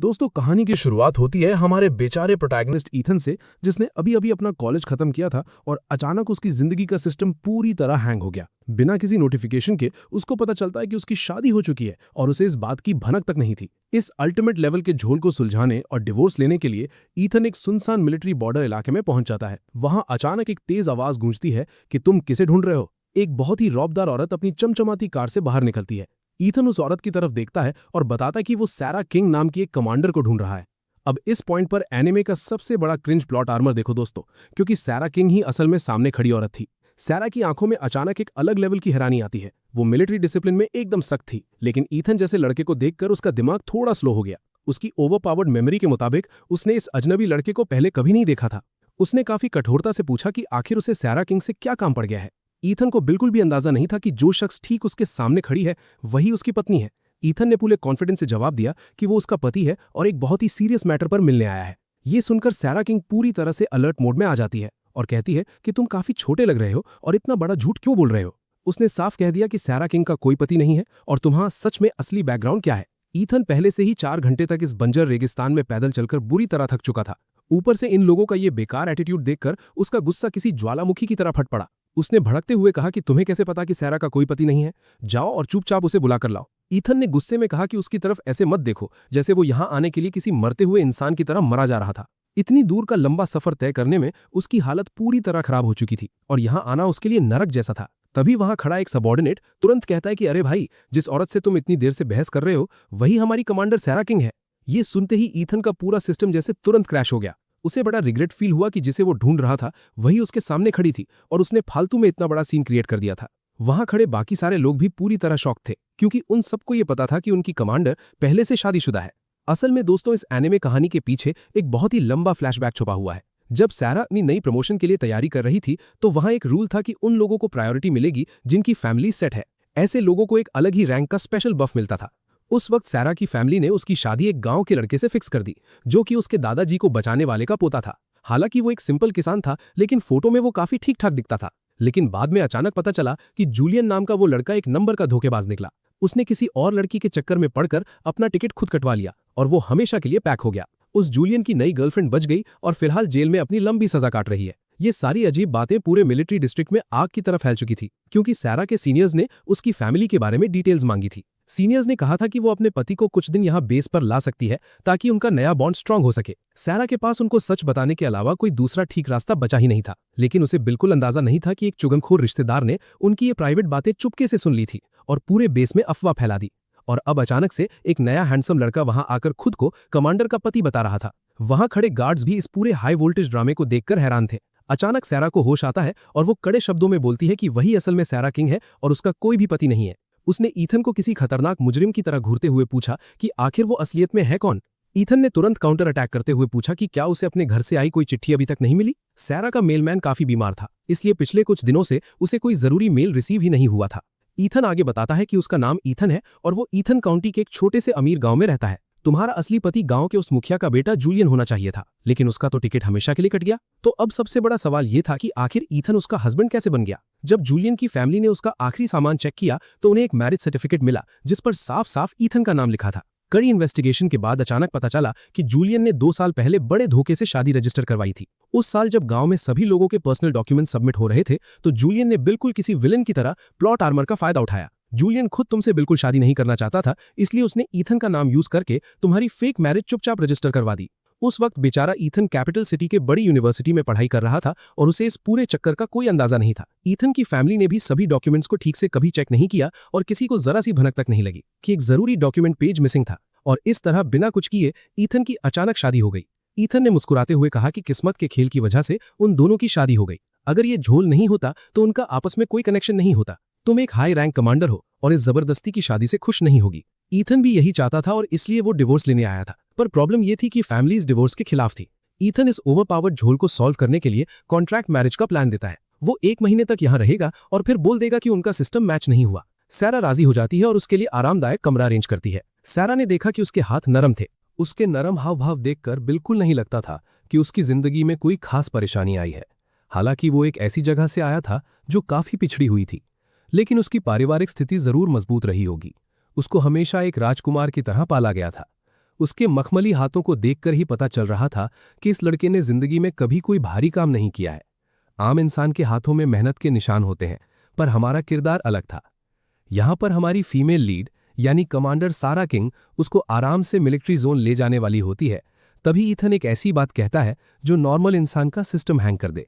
दोस्तों, कहानी की शुरुआत होती है हमारे बेचारे प्रोटैगनिस्ट ईथन से, जिसने अभी अभी अपना कॉलेज खत्म किया था और अचानक उसकी जिंदगी का सिस्टम पूरी तरह हैंग हो गया। बिना किसी नोटिफिकेशन के उसको पता चलता है कि उसकी शादी हो चुकी है और उसे इस बात की भनक तक नहीं थी। इस अल्टीमेट लेवल के झोल को सुलझाने और डिवोर्स लेने के लिए ईथन एक सुनसान मिलिट्री बॉर्डर इलाके में पहुंच जाता है। वहां अचानक एक तेज आवाज गूंजती है कि तुम किसे ढूंढ रहे हो। एक बहुत ही रौबदार औरत अपनी चमचमाती कार से बाहर निकलती है। ईथन उस औरत की तरफ देखता है और बताता है कि वो सैरा किंग नाम की एक कमांडर को ढूंढ रहा है। अब इस पॉइंट पर एनिमे का सबसे बड़ा क्रिंज प्लॉट आर्मर देखो दोस्तों, क्योंकि सैरा किंग ही असल में सामने खड़ी औरत थी। सैरा की आंखों में अचानक एक अलग लेवल की हैरानी आती है। वो मिलिट्री डिसिप्लिन में एकदम सख्त थी, लेकिन ईथन जैसे लड़के को देखकर उसका दिमाग थोड़ा स्लो हो गया। उसकी ओवरपावर्ड मेमोरी के मुताबिक उसने इस अजनबी लड़के को पहले कभी नहीं देखा था। उसने काफी कठोरता से पूछा कि आखिर उसे सैरा किंग से क्या काम पड़ गया है। ईथन को बिल्कुल भी अंदाजा नहीं था कि जो शख्स ठीक उसके सामने खड़ी है वही उसकी पत्नी है। ईथन ने पूरे कॉन्फिडेंस से जवाब दिया कि वो उसका पति है और एक बहुत ही सीरियस मैटर पर मिलने आया है। ये सुनकर सैरा किंग पूरी तरह से अलर्ट मोड में आ जाती है और कहती है कि तुम काफी छोटे लग रहे हो और इतना बड़ा झूठ क्यों बोल रहे हो। उसने साफ कह दिया कि सैरा किंग का कोई पति नहीं है और तुम्हारा सच में असली बैकग्राउंड क्या है। ईथन पहले से ही 4 घंटे तक इस बंजर रेगिस्तान में पैदल चलकर बुरी तरह थक चुका था। ऊपर से इन लोगों का ये बेकार एटीट्यूड देखकर उसका गुस्सा किसी ज्वालामुखी की तरह फट पड़ा। उसने भड़कते हुए कहा कि तुम्हें कैसे पता कि सैरा का कोई पति नहीं है? जाओ और चुपचाप उसे बुलाकर लाओ। ईथन ने गुस्से में कहा कि उसकी तरफ ऐसे मत देखो जैसे वो यहां आने के लिए किसी मरते हुए इंसान की तरह मरा जा रहा था। इतनी दूर का लंबा सफर तय करने में उसकी हालत पूरी तरह खराब हो चुकी थी और यहां आना उसके लिए नरक जैसा था। तभी वहां खड़ा एक सबॉर्डिनेट तुरंत कहता है कि अरे भाई, जिस औरत से तुम इतनी देर से बहस कर रहे हो वही हमारी कमांडर सैरा किंग है। ये सुनते ही ईथन का पूरा सिस्टम जैसे तुरंत क्रैश हो गया। उसे बड़ा रिग्रेट फील हुआ कि जिसे वो ढूंढ रहा था वही उसके सामने खड़ी थी और उसने फालतू में इतना बड़ा सीन क्रिएट कर दिया था। वहां खड़े बाकी सारे लोग भी पूरी तरह शॉक थे, क्योंकि उन सबको ये पता था कि उनकी कमांडर पहले से शादीशुदा है। असल में दोस्तों, इस एनिमे कहानी के पीछे एक बहुत ही लंबा फ्लैशबैक छुपा हुआ है। जब सैरा अपनी नई प्रमोशन के लिए तैयारी कर रही थी तो वहां एक रूल था कि उन लोगों को प्रायोरिटी मिलेगी जिनकी फैमिली सेट है। ऐसे लोगों को एक अलग ही रैंक का स्पेशल बफ मिलता था। उस वक्त सैरा की फैमिली ने उसकी शादी एक गांव के लड़के से फिक्स कर दी, जो कि उसके दादाजी को बचाने वाले का पोता था। हालांकि वो एक सिंपल किसान था, लेकिन फोटो में वो काफी ठीक ठाक दिखता था। लेकिन बाद में अचानक पता चला कि जूलियन नाम का वो लड़का एक नंबर का धोखेबाज निकला। उसने किसी और लड़की के चक्कर में पड़कर अपना टिकट खुद कटवा लिया और वो हमेशा के लिए पैक हो गया। उस जूलियन की नई गर्लफ्रेंड बच गई और फिलहाल जेल में अपनी लंबी सजा काट रही है। ये सारी अजीब बातें पूरे मिलिट्री डिस्ट्रिक्ट में आग की तरह फैल चुकी थी, क्योंकि सैरा के सीनियर्स ने उसकी फैमिली के बारे में डिटेल्स मांगी थी। सीनियर्स ने कहा था कि वो अपने पति को कुछ दिन यहाँ बेस पर ला सकती है ताकि उनका नया बॉन्ड स्ट्रांग हो सके। सैरा के पास उनको सच बताने के अलावा कोई दूसरा ठीक रास्ता बचा ही नहीं था, लेकिन उसे बिल्कुल अंदाजा नहीं था कि एक चुगलखोर रिश्तेदार ने उनकी ये प्राइवेट बातें चुपके से सुन ली थी और पूरे बेस में अफवाह फैला दी। और अब अचानक से एक नया हैंडसम लड़का वहां आकर खुद को कमांडर का पति बता रहा था। वहां खड़े गार्ड्स भी इस पूरे हाई वोल्टेज ड्रामे को देखकर हैरान थे। अचानक सैरा को होश आता है और वो कड़े शब्दों में बोलती है कि वही असल में सैरा किंग है और उसका कोई भी पति नहीं है। उसने ईथन को किसी खतरनाक मुजरिम की तरह घूरते हुए पूछा कि आखिर वो असलियत में है कौन। ईथन ने तुरंत काउंटर अटैक करते हुए पूछा कि क्या उसे अपने घर से आई कोई चिट्ठी अभी तक नहीं मिली। सैरा का मेलमैन काफी बीमार था, इसलिए पिछले कुछ दिनों से उसे कोई जरूरी मेल रिसीव ही नहीं हुआ था। ईथन आगे बताता है कि उसका नाम ईथन है और वो ईथन काउंटी के एक छोटे से अमीर गांव में रहता है। तुम्हारा असली पति गांव के उस मुखिया का बेटा जूलियन होना चाहिए था, लेकिन उसका तो टिकट हमेशा के लिए कट गया। तो अब सबसे बड़ा सवाल ये था कि आखिर ईथन उसका हस्बैंड कैसे बन गया। जब जूलियन की फैमिली ने उसका आखिरी सामान चेक किया तो उन्हें एक मैरिज सर्टिफिकेट मिला जिस पर साफ साफ ईथन का नाम लिखा था। कड़ी इन्वेस्टिगेशन के बाद अचानक पता चला कि जूलियन ने 2 साल पहले बड़े धोखे से शादी रजिस्टर करवाई थी। उस साल जब गांव में सभी लोगों के पर्सनल डॉक्यूमेंट सबमिट हो रहे थे तो जूलियन ने बिल्कुल किसी विलन की तरह प्लॉट आर्मर का फायदा उठाया। जूलियन खुद तुमसे बिल्कुल शादी नहीं करना चाहता था, इसलिए उसने ईथन का नाम यूज करके तुम्हारी फेक मैरिज चुपचाप रजिस्टर करवा दी। उस वक्त बेचारा ईथन कैपिटल सिटी के बड़ी यूनिवर्सिटी में पढ़ाई कर रहा था और उसे इस पूरे चक्कर का कोई अंदाजा नहीं था। ईथन की फैमिली ने भी सभी डॉक्यूमेंट्स को ठीक से कभी चेक नहीं किया और किसी को जरा सी भनक तक नहीं लगी कि एक जरूरी डॉक्यूमेंट पेज मिसिंग था। और इस तरह बिना कुछ किए ईथन की अचानक शादी हो गई। ईथन ने मुस्कुराते हुए कहा कि किस्मत के खेल की वजह से उन दोनों की शादी हो गई। अगर ये झोल नहीं होता तो उनका आपस में कोई कनेक्शन नहीं होता। तुम एक हाई रैंक कमांडर हो और इस जबरदस्ती की शादी से खुश नहीं होगी। ईथन भी यही चाहता था और इसलिए वो डिवोर्स लेने आया था, पर प्रॉब्लम ये थी कि फैमिली इस डिवोर्स के खिलाफ थी। ईथन इस ओवरपावर्ड झोल को सॉल्व करने के लिए कॉन्ट्रैक्ट मैरिज का प्लान देता है। वो 1 महीने तक यहाँ रहेगा और फिर बोल देगा कि उनका सिस्टम मैच नहीं हुआ। सैरा राजी हो जाती है और उसके लिए आरामदायक कमरा अरेंज करती है। सैरा ने देखा कि उसके हाथ नरम थे। उसके नरम हाव भाव देखकर बिल्कुल नहीं लगता था कि उसकी जिंदगी में कोई खास परेशानी आई है। हालांकि वो एक ऐसी जगह से आया था जो काफी पिछड़ी हुई थी, लेकिन उसकी पारिवारिक स्थिति जरूर मजबूत रही होगी। उसको हमेशा एक राजकुमार की तरह पाला गया था। उसके मखमली हाथों को देखकर ही पता चल रहा था कि इस लड़के ने जिंदगी में कभी कोई भारी काम नहीं किया है। आम इंसान के हाथों में मेहनत के निशान होते हैं, पर हमारा किरदार अलग था। यहां पर हमारी फीमेल लीड यानी कमांडर सारा किंग उसको आराम से मिलिट्री जोन ले जाने वाली होती है। तभी ईथन एक ऐसी बात कहता है जो नॉर्मल इंसान का सिस्टम हैंग कर दे।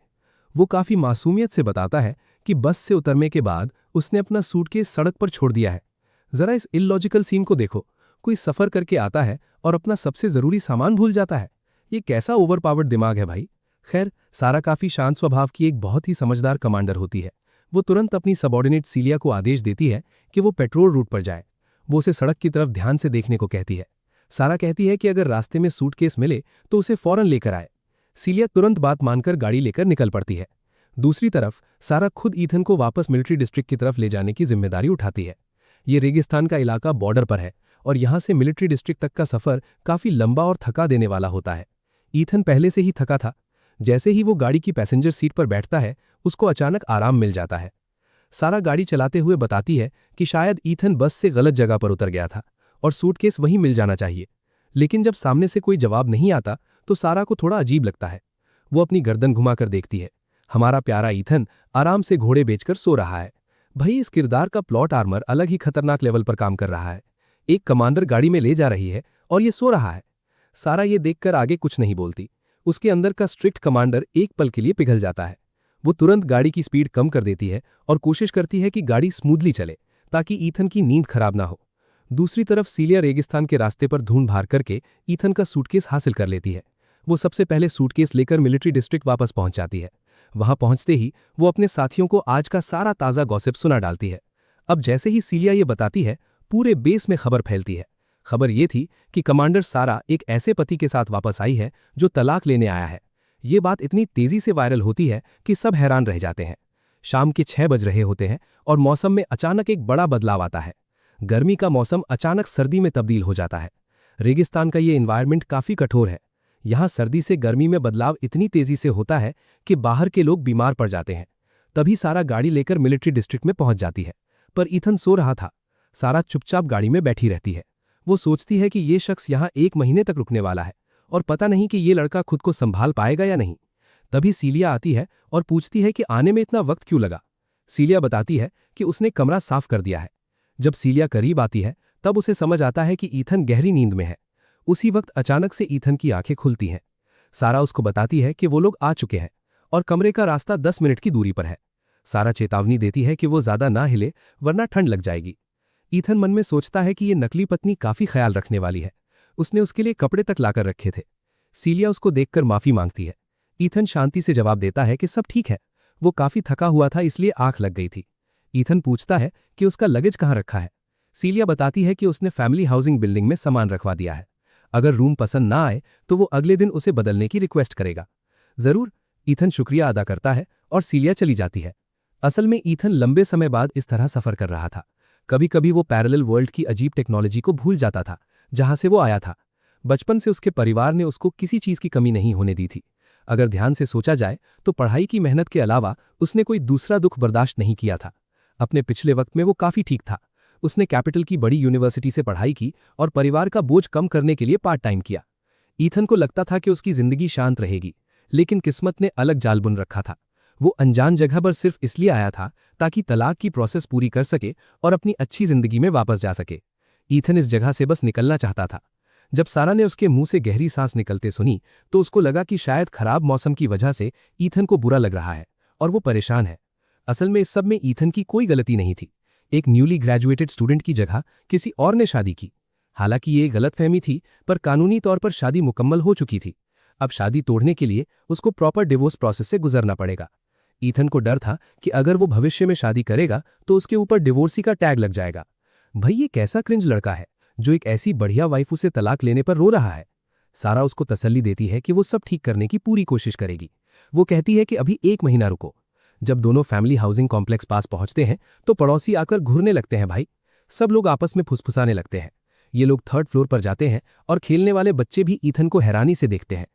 वो काफी मासूमियत से बताता है कि बस से उतरने के बाद उसने अपना सूटकेस सड़क पर छोड़ दिया है। जरा इस इलॉजिकल सीन को देखो, कोई सफर करके आता है और अपना सबसे जरूरी सामान भूल जाता है। ये कैसा ओवरपावर्ड दिमाग है भाई। खैर, सारा काफी शांत स्वभाव की एक बहुत ही समझदार कमांडर होती है। वो तुरंत अपनी सबॉर्डिनेट सीलिया को आदेश देती है कि वो पेट्रोल रूट पर जाए। वो उसे सड़क की तरफ ध्यान से देखने को कहती है। सारा कहती है कि अगर रास्ते में सूटकेस मिले तो उसे फौरन लेकर आए। सीलिया तुरंत बात मानकर गाड़ी लेकर निकल पड़ती है। दूसरी तरफ सारा खुद ईथन को वापस मिलिट्री डिस्ट्रिक्ट की तरफ ले जाने की जिम्मेदारी उठाती है। ये रेगिस्तान का इलाका बॉर्डर पर है और यहां से मिलिट्री डिस्ट्रिक्ट तक का सफर काफी लंबा और थका देने वाला होता है। ईथन पहले से ही थका था। जैसे ही वो गाड़ी की पैसेंजर सीट पर बैठता है, उसको अचानक आराम मिल जाता है। सारा गाड़ी चलाते हुए बताती है कि शायद ईथन बस से गलत जगह पर उतर गया था और सूटकेस वहीं मिल जाना चाहिए। लेकिन जब सामने से कोई जवाब नहीं आता तो सारा को थोड़ा अजीब लगता है। वो अपनी गर्दन घुमाकर देखती है। हमारा प्यारा ईथन आराम से घोड़े बेचकर सो रहा है। भाई, इस किरदार का प्लॉट आर्मर अलग ही खतरनाक लेवल पर काम कर रहा है। एक कमांडर गाड़ी में ले जा रही है और ये सो रहा है। सारा ये देखकर आगे कुछ नहीं बोलती। उसके अंदर का स्ट्रिक्ट कमांडर एक पल के लिए पिघल जाता है। वो तुरंत गाड़ी की स्पीड कम कर देती है और कोशिश करती है कि गाड़ी स्मूथली चले ताकि ईथन की नींद खराब ना हो। दूसरी तरफ सीलिया रेगिस्तान के रास्ते पर ढूंढ भार करके ईथन का सूटकेस हासिल कर लेती है। वो सबसे पहले सूटकेस लेकर मिलिट्री डिस्ट्रिक्ट वापस पहुंच जाती है। वहां पहुंचते ही वो अपने साथियों को आज का सारा ताज़ा गॉसिप सुना डालती है। अब जैसे ही सीलिया ये बताती है, पूरे बेस में खबर फैलती है। खबर ये थी कि कमांडर सारा एक ऐसे पति के साथ वापस आई है जो तलाक लेने आया है। ये बात इतनी तेजी से वायरल होती है कि सब हैरान रह जाते हैं। शाम के 6 बज रहे होते हैं और मौसम में अचानक एक बड़ा बदलाव आता है। गर्मी का मौसम अचानक सर्दी में तब्दील हो जाता है। रेगिस्तान का ये एनवायरनमेंट काफी कठोर है। यहाँ सर्दी से गर्मी में बदलाव इतनी तेजी से होता है कि बाहर के लोग बीमार पड़ जाते हैं। तभी सारा गाड़ी लेकर मिलिट्री डिस्ट्रिक्ट में पहुंच जाती है, पर ईथन सो रहा था। सारा चुपचाप गाड़ी में बैठी रहती है। वो सोचती है कि ये शख्स यहाँ 1 महीने तक रुकने वाला है और पता नहीं कि ये लड़का खुद को संभाल पाएगा या नहीं। तभी सीलिया आती है और पूछती है कि आने में इतना वक्त क्यों लगा। सीलिया बताती है कि उसने कमरा साफ कर दिया है। जब सीलिया करीब आती है तब उसे समझ आता है कि ईथन गहरी नींद में है। उसी वक्त अचानक से ईथन की आंखें खुलती हैं। सारा उसको बताती है कि वो लोग आ चुके हैं और कमरे का रास्ता 10 मिनट की दूरी पर है। सारा चेतावनी देती है कि वो ज्यादा ना हिले वरना ठंड लग जाएगी। ईथन मन में सोचता है कि ये नकली पत्नी काफी ख्याल रखने वाली है। उसने उसके लिए कपड़े तक लाकर रखे थे। सीलिया उसको देखकर माफी मांगती है। ईथन शांति से जवाब देता है कि सब ठीक है, वो काफी थका हुआ था इसलिए आंख लग गई थी। ईथन पूछता है कि उसका लगेज कहाँ रखा है। सीलिया बताती है कि उसने फैमिली हाउसिंग बिल्डिंग में सामान रखवा दिया है। अगर रूम पसंद ना आए तो वो अगले दिन उसे बदलने की रिक्वेस्ट करेगा। जरूर, ईथन शुक्रिया अदा करता है और सीलिया चली जाती है। असल में ईथन लंबे समय बाद इस तरह सफर कर रहा था। कभी कभी वो पैरेलल वर्ल्ड की अजीब टेक्नोलॉजी को भूल जाता था जहां से वो आया था। बचपन से उसके परिवार ने उसको किसी चीज की कमी नहीं होने दी थी। अगर ध्यान से सोचा जाए तो पढ़ाई की मेहनत के अलावा उसने कोई दूसरा दुख बर्दाश्त नहीं किया था। अपने पिछले वक्त में वो काफी ठीक था। उसने कैपिटल की बड़ी यूनिवर्सिटी से पढ़ाई की और परिवार का बोझ कम करने के लिए पार्ट टाइम किया। ईथन को लगता था कि उसकी जिंदगी शांत रहेगी, लेकिन किस्मत ने अलग जाल बुन रखा था। वो अनजान जगह पर सिर्फ इसलिए आया था ताकि तलाक की प्रोसेस पूरी कर सके और अपनी अच्छी जिंदगी में वापस जा सके। ईथन इस जगह से बस निकलना चाहता था। जब सारा ने उसके मुंह से गहरी सांस निकलते सुनी तो उसको लगा कि शायद खराब मौसम की वजह से ईथन को बुरा लग रहा है और वो परेशान है। असल में इस सब में ईथन की कोई गलती नहीं थी। एक न्यूली ग्रेजुएटेड स्टूडेंट की जगह किसी और ने शादी की। हालांकि ये गलतफहमी थी, पर कानूनी तौर पर शादी मुकम्मल हो चुकी थी। अब शादी तोड़ने के लिए उसको प्रॉपर डिवोर्स प्रोसेस से गुजरना पड़ेगा। ईथन को डर था कि अगर वो भविष्य में शादी करेगा तो उसके ऊपर डिवोर्सी का टैग लग जाएगा। भाई, ये कैसा क्रिंज लड़का है जो एक ऐसी बढ़िया वाइफ से तलाक लेने पर रो रहा है। सारा उसको तसल्ली देती है कि वो सब ठीक करने की पूरी कोशिश करेगी। वो कहती है कि अभी 1 महीना रुको। जब दोनों फैमिली हाउसिंग कॉम्प्लेक्स पास पहुंचते हैं तो पड़ोसी आकर घूरने लगते हैं। भाई, सब लोग आपस में फुसफुसाने लगते हैं। ये लोग 3rd फ्लोर पर जाते हैं और खेलने वाले बच्चे भी ईथन को हैरानी से देखते हैं।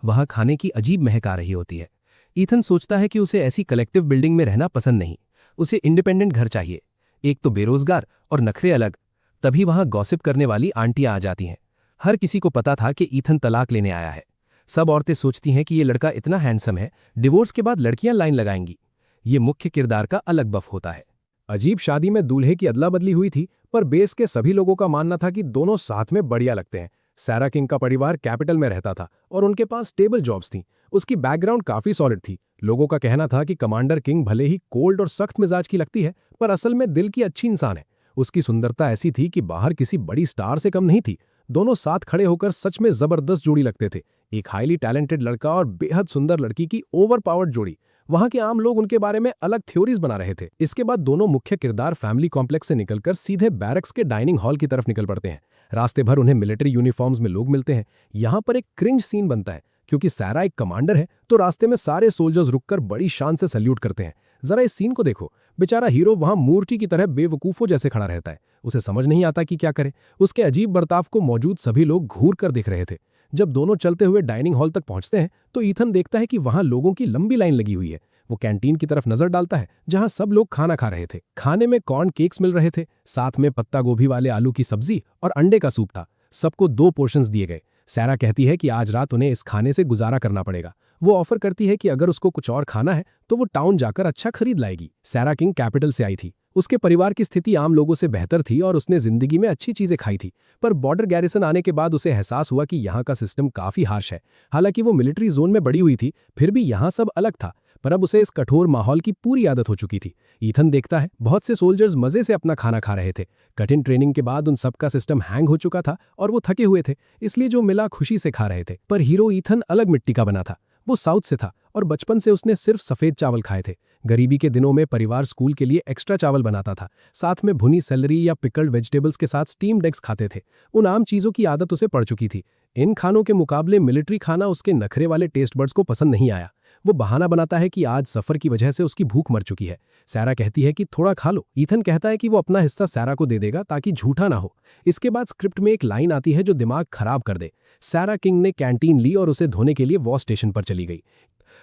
वहां खाने की अजीब महक आ रही होती है। ईथन सोचता है कि उसे ऐसी कलेक्टिव बिल्डिंग में रहना पसंद नहीं। उसे इंडिपेंडेंट घर चाहिए। एक तो बेरोजगार और नखरे अलग। तभी वहां गॉसिप करने वाली आंटियां आ जाती हैं। हर किसी को पता था कि ईथन तलाक लेने आया है। सब औरतें सोचती हैं कि ये लड़का इतना हैंडसम है, डिवोर्स के बाद लड़कियां लाइन लगाएंगी। ये मुख्य किरदार का अलग बफ होता है। अजीब शादी में दूल्हे की अदला बदली हुई थी, पर बेस के सभी लोगों का मानना था कि दोनों साथ में बढ़िया लगते हैं। सैरा किंग का परिवार कैपिटल में रहता था और उनके पास स्टेबल जॉब्स थीं। उसकी बैकग्राउंड काफी सॉलिड थी। लोगों का कहना था कि कमांडर किंग भले ही कोल्ड और सख्त मिजाज की लगती है, पर असल में दिल की अच्छी इंसान है। उसकी सुंदरता ऐसी थी कि बाहर किसी बड़ी स्टार से कम नहीं थी। दोनों साथ खड़े होकर सच में जबरदस्त जोड़ी लगते थे। एक हाईली टैलेंटेड लड़का और बेहद सुंदर लड़की की ओवर पावर्ड जोड़ी। वहां के आम लोग उनके बारे में अलग थ्योरीज बना रहे थे। इसके बाद दोनों मुख्य किरदार फैमिली कॉम्प्लेक्स से निकलकर सीधे बैरक्स के डाइनिंग हॉल की तरफ निकल पड़ते हैं। रास्ते भर उन्हें मिलिट्री यूनिफॉर्म्स में लोग मिलते हैं। यहाँ पर एक क्रिंज सीन बनता है, क्योंकि सैरा एक कमांडर है तो रास्ते में सारे सोल्जर्स रुककर बड़ी शान से सल्यूट करते हैं। जरा इस सीन को देखो। बेचारा हीरो वहां मूर्ति की तरह बेवकूफों जैसे खड़ा रहता है। उसे समझ नहीं आता कि क्या करे। उसके अजीब बर्ताव को मौजूद सभी लोग घूर कर देख रहे थे। जब दोनों चलते हुए डाइनिंग हॉल तक पहुंचते हैं तो ईथन देखता है कि वहां लोगों की लंबी लाइन लगी हुई है। वो कैंटीन की तरफ नजर डालता है, जहां सब लोग खाना खा रहे थे। खाने में कॉर्न केक्स मिल रहे थे, साथ में पत्ता गोभी वाले आलू की सब्जी और अंडे का सूप था। सबको 2 पोर्शंस दिए गए। सैरा कहती है कि आज रात उन्हें इस खाने से गुजारा करना पड़ेगा। वो ऑफर करती है कि अगर उसको कुछ और खाना है तो वो टाउन जाकर अच्छा खरीद लाएगी। सैरा किंग कैपिटल से आई थी। उसके परिवार की स्थिति आम लोगों से बेहतर थी और उसने जिंदगी में अच्छी चीजें खाई थी। पर बॉर्डर गैरिसन आने के बाद उसे एहसास हुआ कि यहाँ का सिस्टम काफी हार्श है। हालांकि वो मिलिट्री जोन में बड़ी हुई थी, फिर भी यहाँ सब अलग था। पर अब उसे इस कठोर माहौल की पूरी आदत हो चुकी थी। ईथन देखता है बहुत से सोल्जर्स मजे से अपना खाना खा रहे थे। कठिन ट्रेनिंग के बाद उन सबका सिस्टम हैंग हो चुका था और वो थके हुए थे, इसलिए जो मिला खुशी से खा रहे थे। पर हीरो ईथन अलग मिट्टी का बना था। वो साउथ से था और बचपन से उसने सिर्फ सफेद चावल खाए थे। गरीबी के दिनों में परिवार स्कूल के लिए एक्स्ट्रा चावल बनाता था। साथ में भुनी सेलरी या पिकल्ड वेजिटेबल्स के साथ स्टीम्ड एग्स खाते थे। उन आम चीजों की आदत उसे पड़ चुकी थी। इन खानों के मुकाबले मिलिट्री खाना उसके नखरे वाले टेस्ट बर्ड्स को पसंद नहीं आया। वो बहाना बनाता है कि आज सफर की वजह से उसकी भूख मर चुकी है। सैरा कहती है कि थोड़ा खा लो। ईथन कहता है कि वो अपना हिस्सा सैरा को दे देगा ताकि झूठा ना हो। इसके बाद स्क्रिप्ट में एक लाइन आती है जो दिमाग खराब कर दे। सैरा किंग ने कैंटीन ली और उसे धोने के लिए वॉश स्टेशन पर चली गई।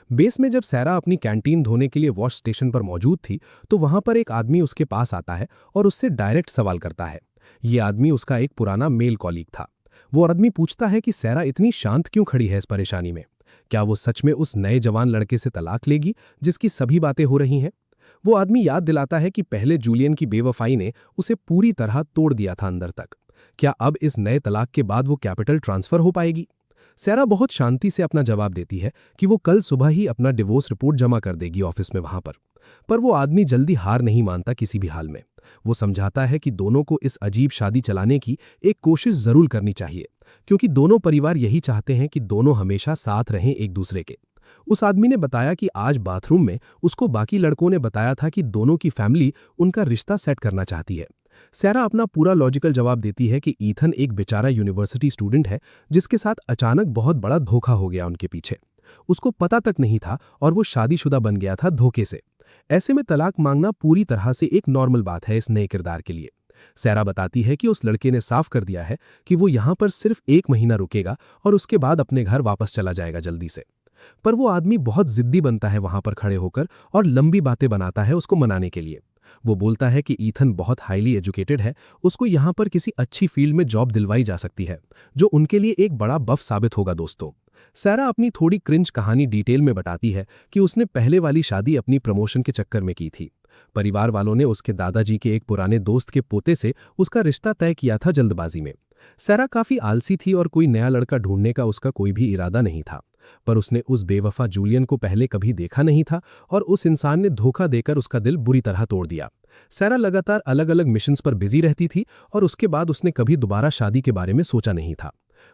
बेस में जब सैरा अपनी कैंटीन धोने के लिए वॉश स्टेशन पर मौजूद थी तो वहां पर एक आदमी उसके पास आता है और उससे डायरेक्ट सवाल करता है। ये आदमी उसका एक पुराना मेल कॉलीग था। वो आदमी पूछता है कि सैरा इतनी शांत क्यों खड़ी है इस परेशानी में। क्या वो सच में उस नए जवान लड़के से तलाक लेगी जिसकी सभी बातें हो रही हैं? वो आदमी याद दिलाता है कि पहले जूलियन की बेवफाई ने उसे पूरी तरह तोड़ दिया था अंदर तक। क्या अब इस नए तलाक के बाद वो कैपिटल ट्रांसफर हो पाएगी? सैरा बहुत शांति से अपना जवाब देती है कि वो कल सुबह ही अपना डिवोर्स रिपोर्ट जमा कर देगी ऑफिस में वहां पर वो आदमी जल्दी हार नहीं मानता किसी भी हाल में। वो समझाता है कि दोनों को इस अजीब शादी चलाने की एक कोशिश जरूर करनी चाहिए, क्योंकि दोनों परिवार यही चाहते हैं कि दोनों हमेशा साथ रहें एक दूसरे के। उस आदमी ने बताया कि आज बाथरूम में उसको बाकी लड़कों ने बताया था कि दोनों की फैमिली उनका रिश्ता सेट करना चाहती है। सैरा अपना पूरा लॉजिकल जवाब देती है कि ईथन एक बेचारा यूनिवर्सिटी स्टूडेंट है जिसके साथ अचानक बहुत बड़ा धोखा हो गया उनके पीछे। उसको पता तक नहीं था और वो शादीशुदा बन गया था धोखे से। ऐसे में तलाक मांगना पूरी तरह से एक नॉर्मल बात है इस नए किरदार के लिए। सैरा बताती है कि उस लड़के ने साफ कर दिया है कि वो यहाँ पर सिर्फ 1 महीना रुकेगा और उसके बाद अपने घर वापस चला जाएगा जल्दी से। पर वो आदमी बहुत जिद्दी बनता है वहां पर खड़े होकर और लंबी बातें बनाता है उसको मनाने के लिए। वो बोलता है कि ईथन बहुत हाईली एजुकेटेड है, उसको यहाँ पर किसी अच्छी फील्ड में जॉब दिलवाई जा सकती है, जो उनके लिए एक बड़ा बफ साबित होगा। दोस्तों, सैरा अपनी थोड़ी क्रिंज कहानी डिटेल में बताती है कि उसने पहले वाली शादी अपनी प्रमोशन के चक्कर में की थी। परिवार वालों ने उसके दादाजी के एक पुराने दोस्त के पोते से उसका रिश्ता तय किया था जल्दबाजी में। सैरा काफी आलसी थी और कोई नया लड़का ढूंढने का उसका कोई भी इरादा नहीं था, पर उसने उस बेवफा जूलियन को पहले कभी देखा नहीं था और उस इंसान ने धोखा देकर उसका दिल बुरी तरह तोड़ दिया। सैरा लगातार अलग अलग मिशंस पर बिजी रहती थी और उसके बाद उसने कभी दोबारा शादी के बारे में सोचा नहीं था।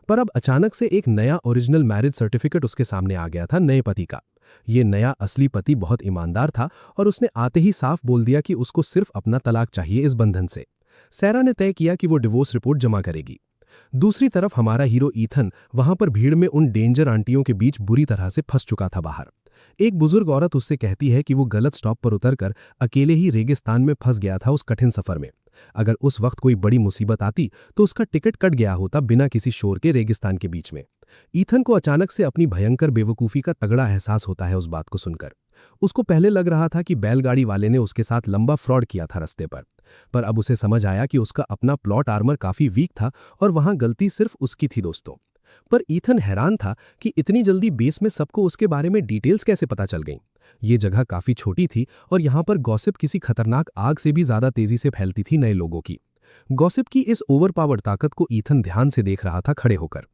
पर अब अचानक से एक नया ओरिजिनल मैरिज सर्टिफिकेट उसके सामने आ गया था नए पति का। ये नया असली पति बहुत ईमानदार था और उसने आते ही साफ बोल दिया कि उसको सिर्फ अपना तलाक चाहिए इस बंधन से। सैरा ने तय किया कि वो डिवोर्स रिपोर्ट जमा करेगी। दूसरी तरफ हमारा हीरो ईथन वहां पर भीड़ में उन डेंजर आंटियों के बीच बुरी तरह से फंस चुका था बाहर। एक बुजुर्ग औरत उससे कहती है कि वो गलत स्टॉप पर उतरकर अकेले ही रेगिस्तान में फंस गया था उस कठिन सफर में। अगर उस वक्त कोई बड़ी मुसीबत आती तो उसका टिकट कट गया होता बिना किसी शोर के रेगिस्तान के बीच में। ईथन को अचानक से अपनी भयंकर बेवकूफ़ी का तगड़ा एहसास होता है उस बात को सुनकर। उसको पहले लग रहा था कि बैलगाड़ी वाले ने उसके साथ लंबा फ्रॉड किया था रास्ते पर, पर अब उसे समझ आया कि उसका अपना प्लॉट आर्मर काफी वीक था और वहां गलती सिर्फ उसकी थी दोस्तों। पर ईथन हैरान था कि इतनी जल्दी बेस में सबको उसके बारे में डिटेल्स कैसे पता चल गईं। ये जगह काफी छोटी थी और यहाँ पर गॉसिप किसी खतरनाक आग से भी ज्यादा तेजी से फैलती थी नए लोगों की। गॉसिप की इस ओवरपावर्ड ताकत को ईथन ध्यान से देख रहा था खड़े होकर।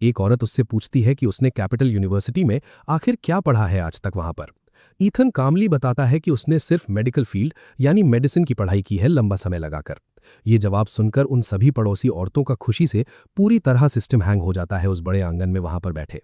एक औरत उससे पूछती है कि उसने कैपिटल यूनिवर्सिटी में आखिर क्या पढ़ा है आज तक वहां पर। ईथन कामली बताता है कि उसने सिर्फ मेडिकल फील्ड यानी मेडिसिन की पढ़ाई की है लंबा समय लगाकर। ये जवाब सुनकर उन सभी पड़ोसी औरतों का खुशी से पूरी तरह सिस्टम हैंग हो जाता है उस बड़े आंगन में वहां पर बैठे।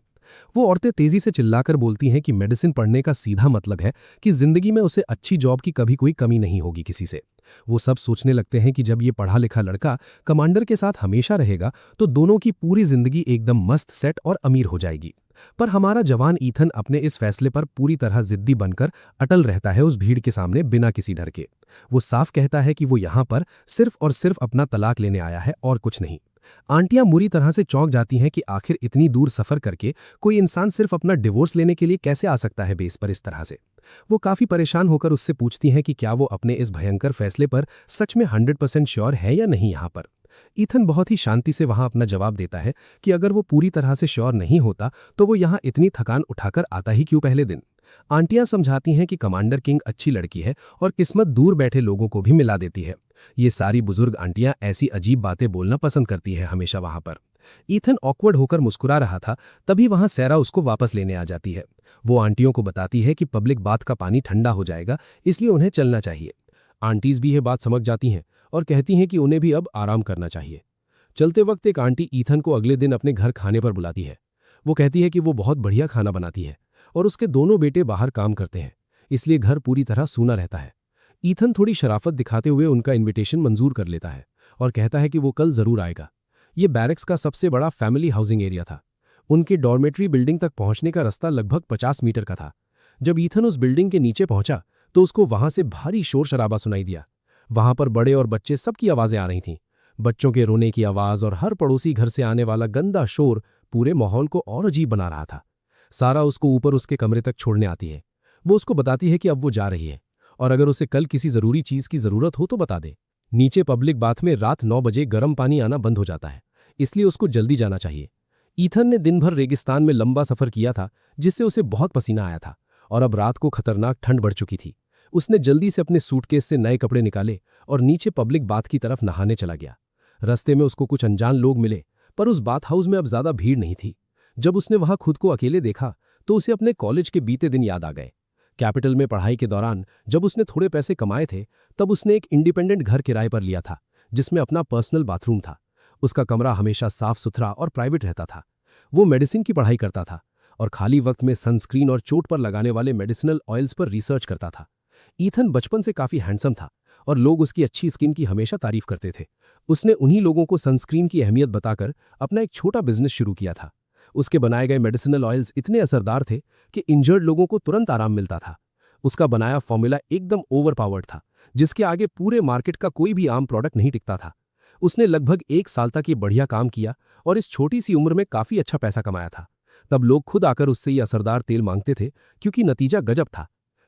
वो औरतें तेजी से चिल्लाकर बोलती हैं कि मेडिसिन पढ़ने का सीधा मतलब है कि जिंदगी में उसे अच्छी जॉब की कभी कोई कमी नहीं होगी किसी से। वो सब सोचने लगते हैं कि जब ये पढ़ा लिखा लड़का कमांडर के साथ हमेशा रहेगा तो दोनों की पूरी जिंदगी एकदम मस्त सेट और अमीर हो जाएगी। पर हमारा जवान ईथन अपने इस फैसले पर पूरी तरह जिद्दी बनकर अटल रहता है उस भीड़ के सामने बिना किसी डर के। वो साफ कहता है कि वो यहाँ पर सिर्फ और सिर्फ अपना तलाक लेने आया है और कुछ नहीं। आंटियां बुरी तरह से चौंक जाती हैं कि आखिर इतनी दूर सफर करके कोई इंसान सिर्फ अपना डिवोर्स लेने के लिए कैसे आ सकता है बेस पर इस तरह से। वो काफी परेशान होकर उससे पूछती हैं कि क्या वो अपने इस भयंकर फैसले पर सच में 100% श्योर है या नहीं यहाँ पर। ईथन बहुत ही शांति से वहां अपना जवाब देता है कि अगर वो पूरी तरह से श्योर नहीं होता तो वो यहाँ इतनी थकान उठाकर आता ही क्यों पहले दिन। आंटियां समझाती हैं कि कमांडर किंग अच्छी लड़की है और किस्मत दूर बैठे लोगों को भी मिला देती है। ये सारी बुजुर्ग आंटियां ऐसी अजीब बातें बोलना पसंद करती है हमेशा वहां पर। ईथन ऑकवर्ड होकर मुस्कुरा रहा था, तभी वहां सैरा उसको वापस लेने आ जाती है। वो आंटियों को बताती है कि पब्लिक बाथ का पानी ठंडा हो जाएगा, इसलिए उन्हें चलना चाहिए। आंटीज भी ये बात समझ जाती हैं और कहती हैं कि उन्हें भी अब आराम करना चाहिए। चलते वक्त एक आंटी ईथन को अगले दिन अपने घर खाने पर बुलाती है। वो कहती है कि वो बहुत बढ़िया खाना बनाती है और उसके दोनों बेटे बाहर काम करते हैं, इसलिए घर पूरी तरह सूना रहता है। ईथन थोड़ी शराफत दिखाते हुए उनका इनविटेशन मंजूर कर लेता है और कहता है कि वो कल जरूर आएगा। ये बैरक्स का सबसे बड़ा फैमिली हाउसिंग एरिया था। उनके डॉर्मेट्री बिल्डिंग तक पहुंचने का रास्ता लगभग 50 मीटर का था। जब ईथन उस बिल्डिंग के नीचे पहुंचा तो उसको वहां से भारी शोर शराबा सुनाई दिया। वहां पर बड़े और बच्चे सबकी आवाजें आ रही थीं। बच्चों के रोने की आवाज और हर पड़ोसी घर से आने वाला गंदा शोर पूरे माहौल को और अजीब बना रहा था। सारा उसको ऊपर उसके कमरे तक छोड़ने आती है। वो उसको बताती है कि अब वो जा रही है और अगर उसे कल किसी जरूरी चीज की जरूरत हो तो बता दे। नीचे पब्लिक बाथ में रात 9 बजे गर्म पानी आना बंद हो जाता है, इसलिए उसको जल्दी जाना चाहिए। ईथन ने दिन भर रेगिस्तान में लंबा सफर किया था जिससे उसे बहुत पसीना आया था और अब रात को खतरनाक ठंड बढ़ चुकी थी। उसने जल्दी से अपने सूटकेस से नए कपड़े निकाले और नीचे पब्लिक बाथ की तरफ नहाने चला गया। रास्ते में उसको कुछ अनजान लोग मिले, पर उस बाथ हाउस में अब ज्यादा भीड़ नहीं थी। जब उसने वहां खुद को अकेले देखा तो उसे अपने कॉलेज के बीते दिन याद आ गए। कैपिटल में पढ़ाई के दौरान जब उसने थोड़े पैसे कमाए थे तब उसने एक इंडिपेंडेंट घर किराए पर लिया था जिसमें अपना पर्सनल बाथरूम था। उसका कमरा हमेशा साफ सुथरा और प्राइवेट रहता था। वो मेडिसिन की पढ़ाई करता था और खाली वक्त में सनस्क्रीन और चोट पर लगाने वाले मेडिसिनल ऑयल्स पर रिसर्च करता था। ईथन बचपन से काफी हैंडसम था और लोग उसकी अच्छी स्किन की हमेशा तारीफ करते थे। उसने उन्हीं लोगों को सनस्क्रीन की अहमियत बताकर अपना एक छोटा बिजनेस शुरू किया था। उसके बनाए गए मेडिसिनल ऑयल्स इतने असरदार थे कि इंजर्ड लोगों को तुरंत आराम मिलता था। उसका बनाया फॉर्मूला एकदम ओवरपावर्ड था, जिसके आगे पूरे मार्केट का कोई भी आम प्रोडक्ट नहीं टिकता था। उसने लगभग 1 साल तक ये बढ़िया काम किया और इस छोटी सी उम्र में काफी अच्छा पैसा कमाया था। तब लोग खुद आकर उससे ये असरदार तेल मांगते थे क्योंकि नतीजा गजब था।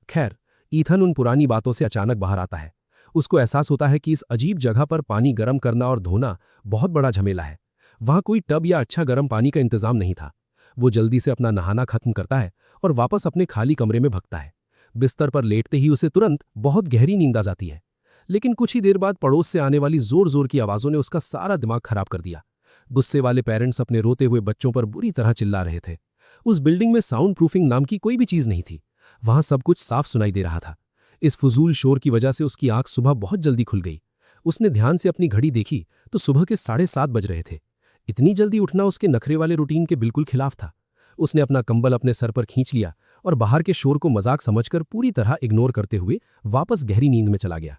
खैर, ईथन उन पुरानी बातों से अचानक बाहर आता है। उसको एहसास होता है कि इस अजीब जगह पर पानी गर्म करना और धोना बहुत बड़ा झमेला है। वहां कोई टब या अच्छा गर्म पानी का इंतजाम नहीं था। वो जल्दी से अपना नहाना खत्म करता है और वापस अपने खाली कमरे में भगता है। बिस्तर पर लेटते ही उसे तुरंत बहुत गहरी नींद आ जाती है। लेकिन कुछ ही देर बाद पड़ोस से आने वाली जोर जोर की आवाजों ने उसका सारा दिमाग खराब कर दिया। गुस्से वाले पेरेंट्स अपने रोते हुए बच्चों पर बुरी तरह चिल्ला रहे थे। उस बिल्डिंग में साउंड प्रूफिंग नाम की कोई भी चीज नहीं थी। वहां सब कुछ साफ सुनाई दे रहा था। इस फजूल शोर की वजह से उसकी आंख सुबह बहुत जल्दी खुल गई। उसने ध्यान से अपनी घड़ी देखी तो सुबह के 7:30 बज रहे थे। इतनी जल्दी उठना उसके नखरे वाले रूटीन के बिल्कुल खिलाफ था। उसने अपना कंबल अपने सर पर खींच लिया और बाहर के शोर को मजाक समझकर पूरी तरह इग्नोर करते हुए वापस गहरी नींद में चला गया।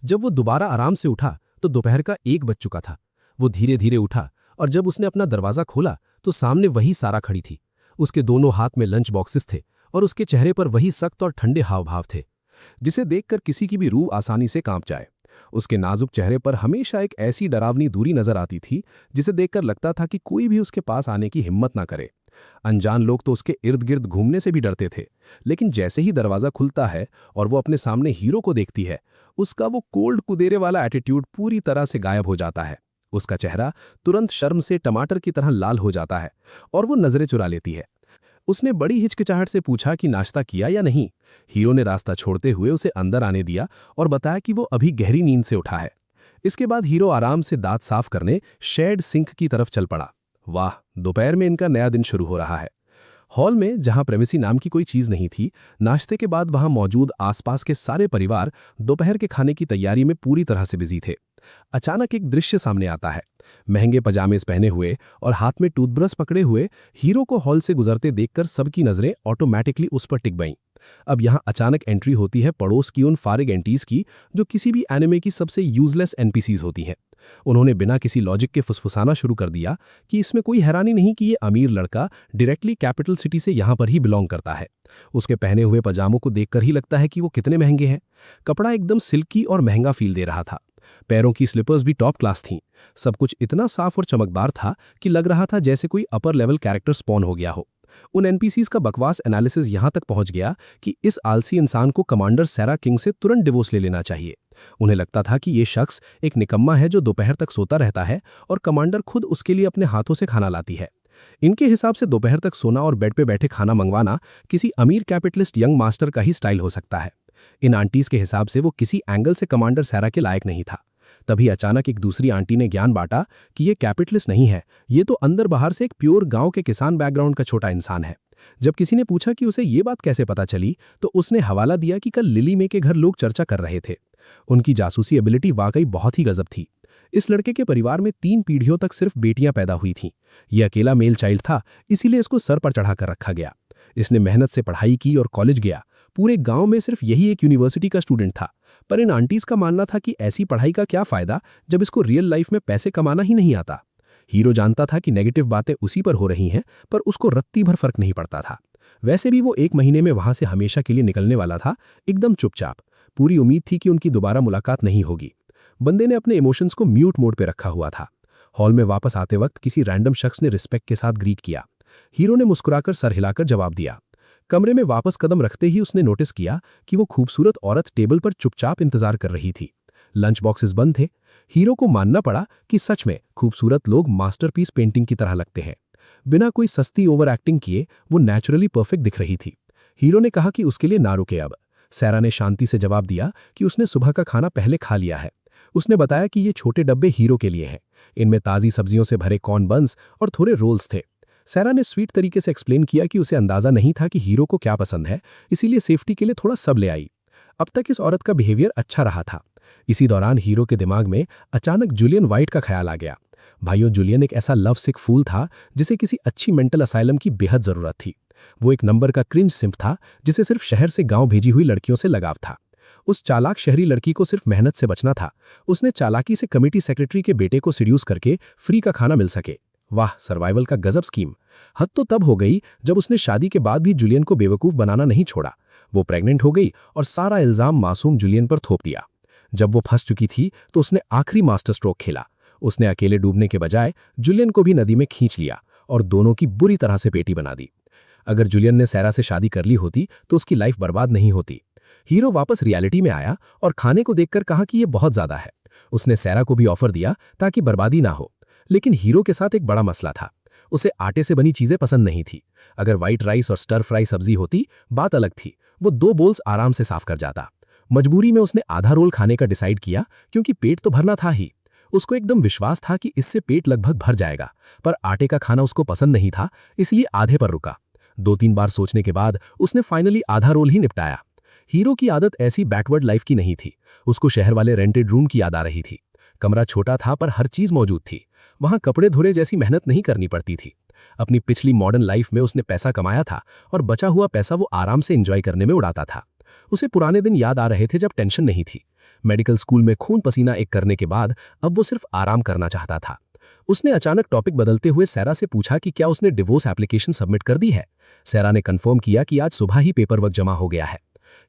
जब वो दोबारा आराम से उठा तो दोपहर का 1 बज चुका था। वो धीरे धीरे उठा और जब उसने अपना दरवाजा खोला तो सामने वही सारा खड़ी थी। उसके दोनों हाथ में लंच बॉक्सेस थे और उसके चेहरे पर वही सख्त और ठंडे हाव भाव थे, जिसे देखकर किसी की भी रूह आसानी से कांप जाए। उसके नाजुक चेहरे पर हमेशा एक ऐसी डरावनी दूरी नजर आती थी जिसे देखकर लगता था कि कोई भी उसके पास आने की हिम्मत ना करे। अनजान लोग तो उसके इर्द गिर्द घूमने से भी डरते थे, लेकिन जैसे ही दरवाजा खुलता है और वो अपने सामने हीरो को देखती है, उसका वो कोल्ड कुदेरे वाला एटीट्यूड पूरी तरह से गायब हो जाता है। उसका चेहरा तुरंत शर्म से टमाटर की तरह लाल हो जाता है और वो नजरें चुरा लेती है। उसने बड़ी हिचकिचाहट से पूछा कि नाश्ता किया या नहीं। हीरो ने रास्ता छोड़ते हुए उसे अंदर आने दिया और बताया कि वो अभी गहरी नींद से उठा है। इसके बाद हीरो आराम से दांत साफ करने शेड सिंक की तरफ चल पड़ा। वाह, दोपहर में इनका नया दिन शुरू हो रहा है। हॉल में, जहां प्रेमिसी नाम की कोई चीज नहीं थी, नाश्ते के बाद वहां मौजूद आसपास के सारे परिवार दोपहर के खाने की तैयारी में पूरी तरह से बिजी थे। अचानक एक दृश्य सामने आता है। महंगे पजामेज पहने हुए और हाथ में टूथब्रश पकड़े हुए हीरो को हॉल से गुजरते देखकर सबकी नजरें ऑटोमेटिकली उस पर टिक गईं। अब यहां अचानक एंट्री होती है पड़ोस की उन फारिग एंटीज की, जो किसी भी एनिमे की सबसे यूजलेस एनपीसीज होती हैं। उन्होंने बिना किसी लॉजिक के फुसफुसाना शुरू कर दिया कि इसमें कोई हैरानी नहीं कि ये अमीर लड़का डायरेक्टली कैपिटल सिटी से यहां पर ही बिलोंग करता है। उसके पहने हुए पजामों को देखकर ही लगता है कि वो कितने महंगे हैं। कपड़ा एकदम सिल्की और महंगा फील दे रहा था। पैरों की स्लीपर्स भी टॉप क्लास थीं। सब कुछ इतना साफ और चमकदार था कि लग रहा था जैसे कोई अपर लेवल कैरेक्टर स्पॉन हो गया हो। उन एनपीसीज का बकवास एनालिसिस यहां तक पहुंच गया कि इस आलसी इंसान को कमांडर सैरा किंग से तुरंत डिवोर्स ले लेना चाहिए। उन्हें लगता था कि ये शख्स एक निकम्मा है जो दोपहर तक सोता रहता है और कमांडर खुद उसके लिए अपने हाथों से खाना लाती है। इनके हिसाब से दोपहर तक सोना और बेड पे बैठे खाना मंगवाना किसी अमीर कैपिटलिस्ट यंग मास्टर का ही स्टाइल हो सकता है। इन आंटीज के हिसाब से वो किसी एंगल से कमांडर सैरा के लायक नहीं था। तभी अचानक एक दूसरी आंटी ने ज्ञान बांटा कि ये कैपिटलिस्ट नहीं है, ये तो अंदर बाहर से एक प्योर गांव के किसान बैकग्राउंड का छोटा इंसान है। जब किसी ने पूछा कि उसे ये बात कैसे पता चली, तो उसने हवाला दिया कि कल लिली मे के घर लोग चर्चा कर रहे थे। उनकी जासूसी एबिलिटी वाकई बहुत ही गजब थी। इस लड़के के परिवार में 3 पीढ़ियों तक सिर्फ बेटियां पैदा हुई थीं। यह अकेला मेल चाइल्ड था, इसीलिए इसको सर पर चढ़ाकर रखा गया। इसने मेहनत से पढ़ाई की और कॉलेज गया। पूरे गांव में सिर्फ यही एक यूनिवर्सिटी का स्टूडेंट था। पर इन आंटीज का मानना था कि ऐसी पढ़ाई का क्या फायदा जब इसको रियल लाइफ में पैसे कमाना ही नहीं आता। हीरो जानता था कि नेगेटिव बातें उसी पर हो रही हैं, पर उसको रत्ती भर फर्क नहीं पड़ता था। वैसे भी वो 1 महीने में वहां से हमेशा के लिए निकलने वाला था, एकदम चुपचाप। पूरी उम्मीद थी कि उनकी दोबारा मुलाकात नहीं होगी। बंदे ने अपने इमोशंस को म्यूट मोड पे रखा हुआ था। हॉल में वापस आते वक्त किसी रैंडम शख्स ने रिस्पेक्ट के साथ ग्रीट किया। हीरो ने मुस्कुराकर सर हिलाकर जवाब दिया। कमरे में वापस कदम रखते ही उसने नोटिस किया कि वो खूबसूरत औरत टेबल पर चुपचाप इंतजार कर रही थी। लंच बॉक्सेस बंद थे। हीरो को मानना पड़ा कि सच में खूबसूरत लोग मास्टरपीस पेंटिंग की तरह लगते हैं। बिना कोई सस्ती ओवर एक्टिंग किए वो नेचुरली परफेक्ट दिख रही थी। हीरो ने कहा कि उसके लिए ना रुके अब। सैरा ने शांति से जवाब दिया कि उसने सुबह का खाना पहले खा लिया है। उसने बताया कि ये छोटे डब्बे हीरो के लिए हैं। इनमें ताज़ी सब्जियों से भरे कॉर्न बन्स और थोड़े रोल्स थे। सैरा ने स्वीट तरीके से एक्सप्लेन किया कि उसे अंदाजा नहीं था कि हीरो को क्या पसंद है, इसीलिए सेफ्टी के लिए थोड़ा सब ले आई। अब तक इस औरत का बिहेवियर अच्छा रहा था। इसी दौरान हीरो के दिमाग में अचानक जूलियन वाइट का ख्याल आ गया। भाइयों, जूलियन एक ऐसा लव सिक फूल था जिसे किसी अच्छी मेंटल असाइलम की बेहद जरूरत थी। वो एक नंबर का क्रिंज सिंप था जिसे सिर्फ शहर से गांव भेजी हुई लड़कियों से लगाव था। उस चालाक शहरी लड़की को सिर्फ मेहनत से बचना था। उसने चालाकी से कमेटी सेक्रेटरी के बेटे को सीड्यूस करके फ्री का खाना मिल सके। वाह, सर्वाइवल का गजब स्कीम। हद तो तब हो गई जब उसने शादी के बाद भी जूलियन को बेवकूफ बनाना नहीं छोड़ा। वो प्रेग्नेंट हो गई और सारा इल्जाम मासूम जूलियन पर थोप दिया। जब वो फंस चुकी थी तो उसने आखिरी मास्टर स्ट्रोक खेला। उसने अकेले डूबने के बजाय जूलियन को भी नदी में खींच लिया और दोनों की बुरी तरह से पेटी बना दी। अगर जूलियन ने सैरा से शादी कर ली होती तो उसकी लाइफ बर्बाद नहीं होती। हीरो वापस रियलिटी में आया और खाने को देखकर कहा कि ये बहुत ज्यादा है। उसने सैरा को भी ऑफर दिया ताकि बर्बादी ना हो। लेकिन हीरो के साथ एक बड़ा मसला था। उसे आटे से बनी चीजें पसंद नहीं थी। अगर व्हाइट राइस और स्टर फ्राई सब्जी होती, बात अलग थी। वो 2 बोल्स आराम से साफ कर जाता। मजबूरी में उसने आधा रोल खाने का डिसाइड किया, क्योंकि पेट तो भरना था ही। उसको एकदम विश्वास था कि इससे पेट लगभग भर जाएगा, पर आटे का खाना उसको पसंद नहीं था, इसलिए आधे पर रुका। 2-3 बार सोचने के बाद उसने फाइनली आधा रोल ही निपटाया। हीरो की आदत ऐसी बैकवर्ड लाइफ की नहीं थी। उसको शहर वाले रेंटेड रूम की याद आ रही थी। कमरा छोटा था पर हर चीज मौजूद थी। वहां कपड़े धोने जैसी मेहनत नहीं करनी पड़ती थी। अपनी पिछली मॉडर्न लाइफ में उसने पैसा कमाया था और बचा हुआ पैसा वो आराम से एंजॉय करने में उड़ाता था। उसे पुराने दिन याद आ रहे थे जब टेंशन नहीं थी। मेडिकल स्कूल में खून पसीना एक करने के बाद अब वो सिर्फ आराम करना चाहता था। उसने अचानक टॉपिक बदलते हुए सैरा से पूछा कि क्या उसने डिवोर्स एप्लीकेशन सबमिट कर दी है। सैरा ने कंफर्म किया कि आज सुबह ही पेपर वर्क जमा हो गया है।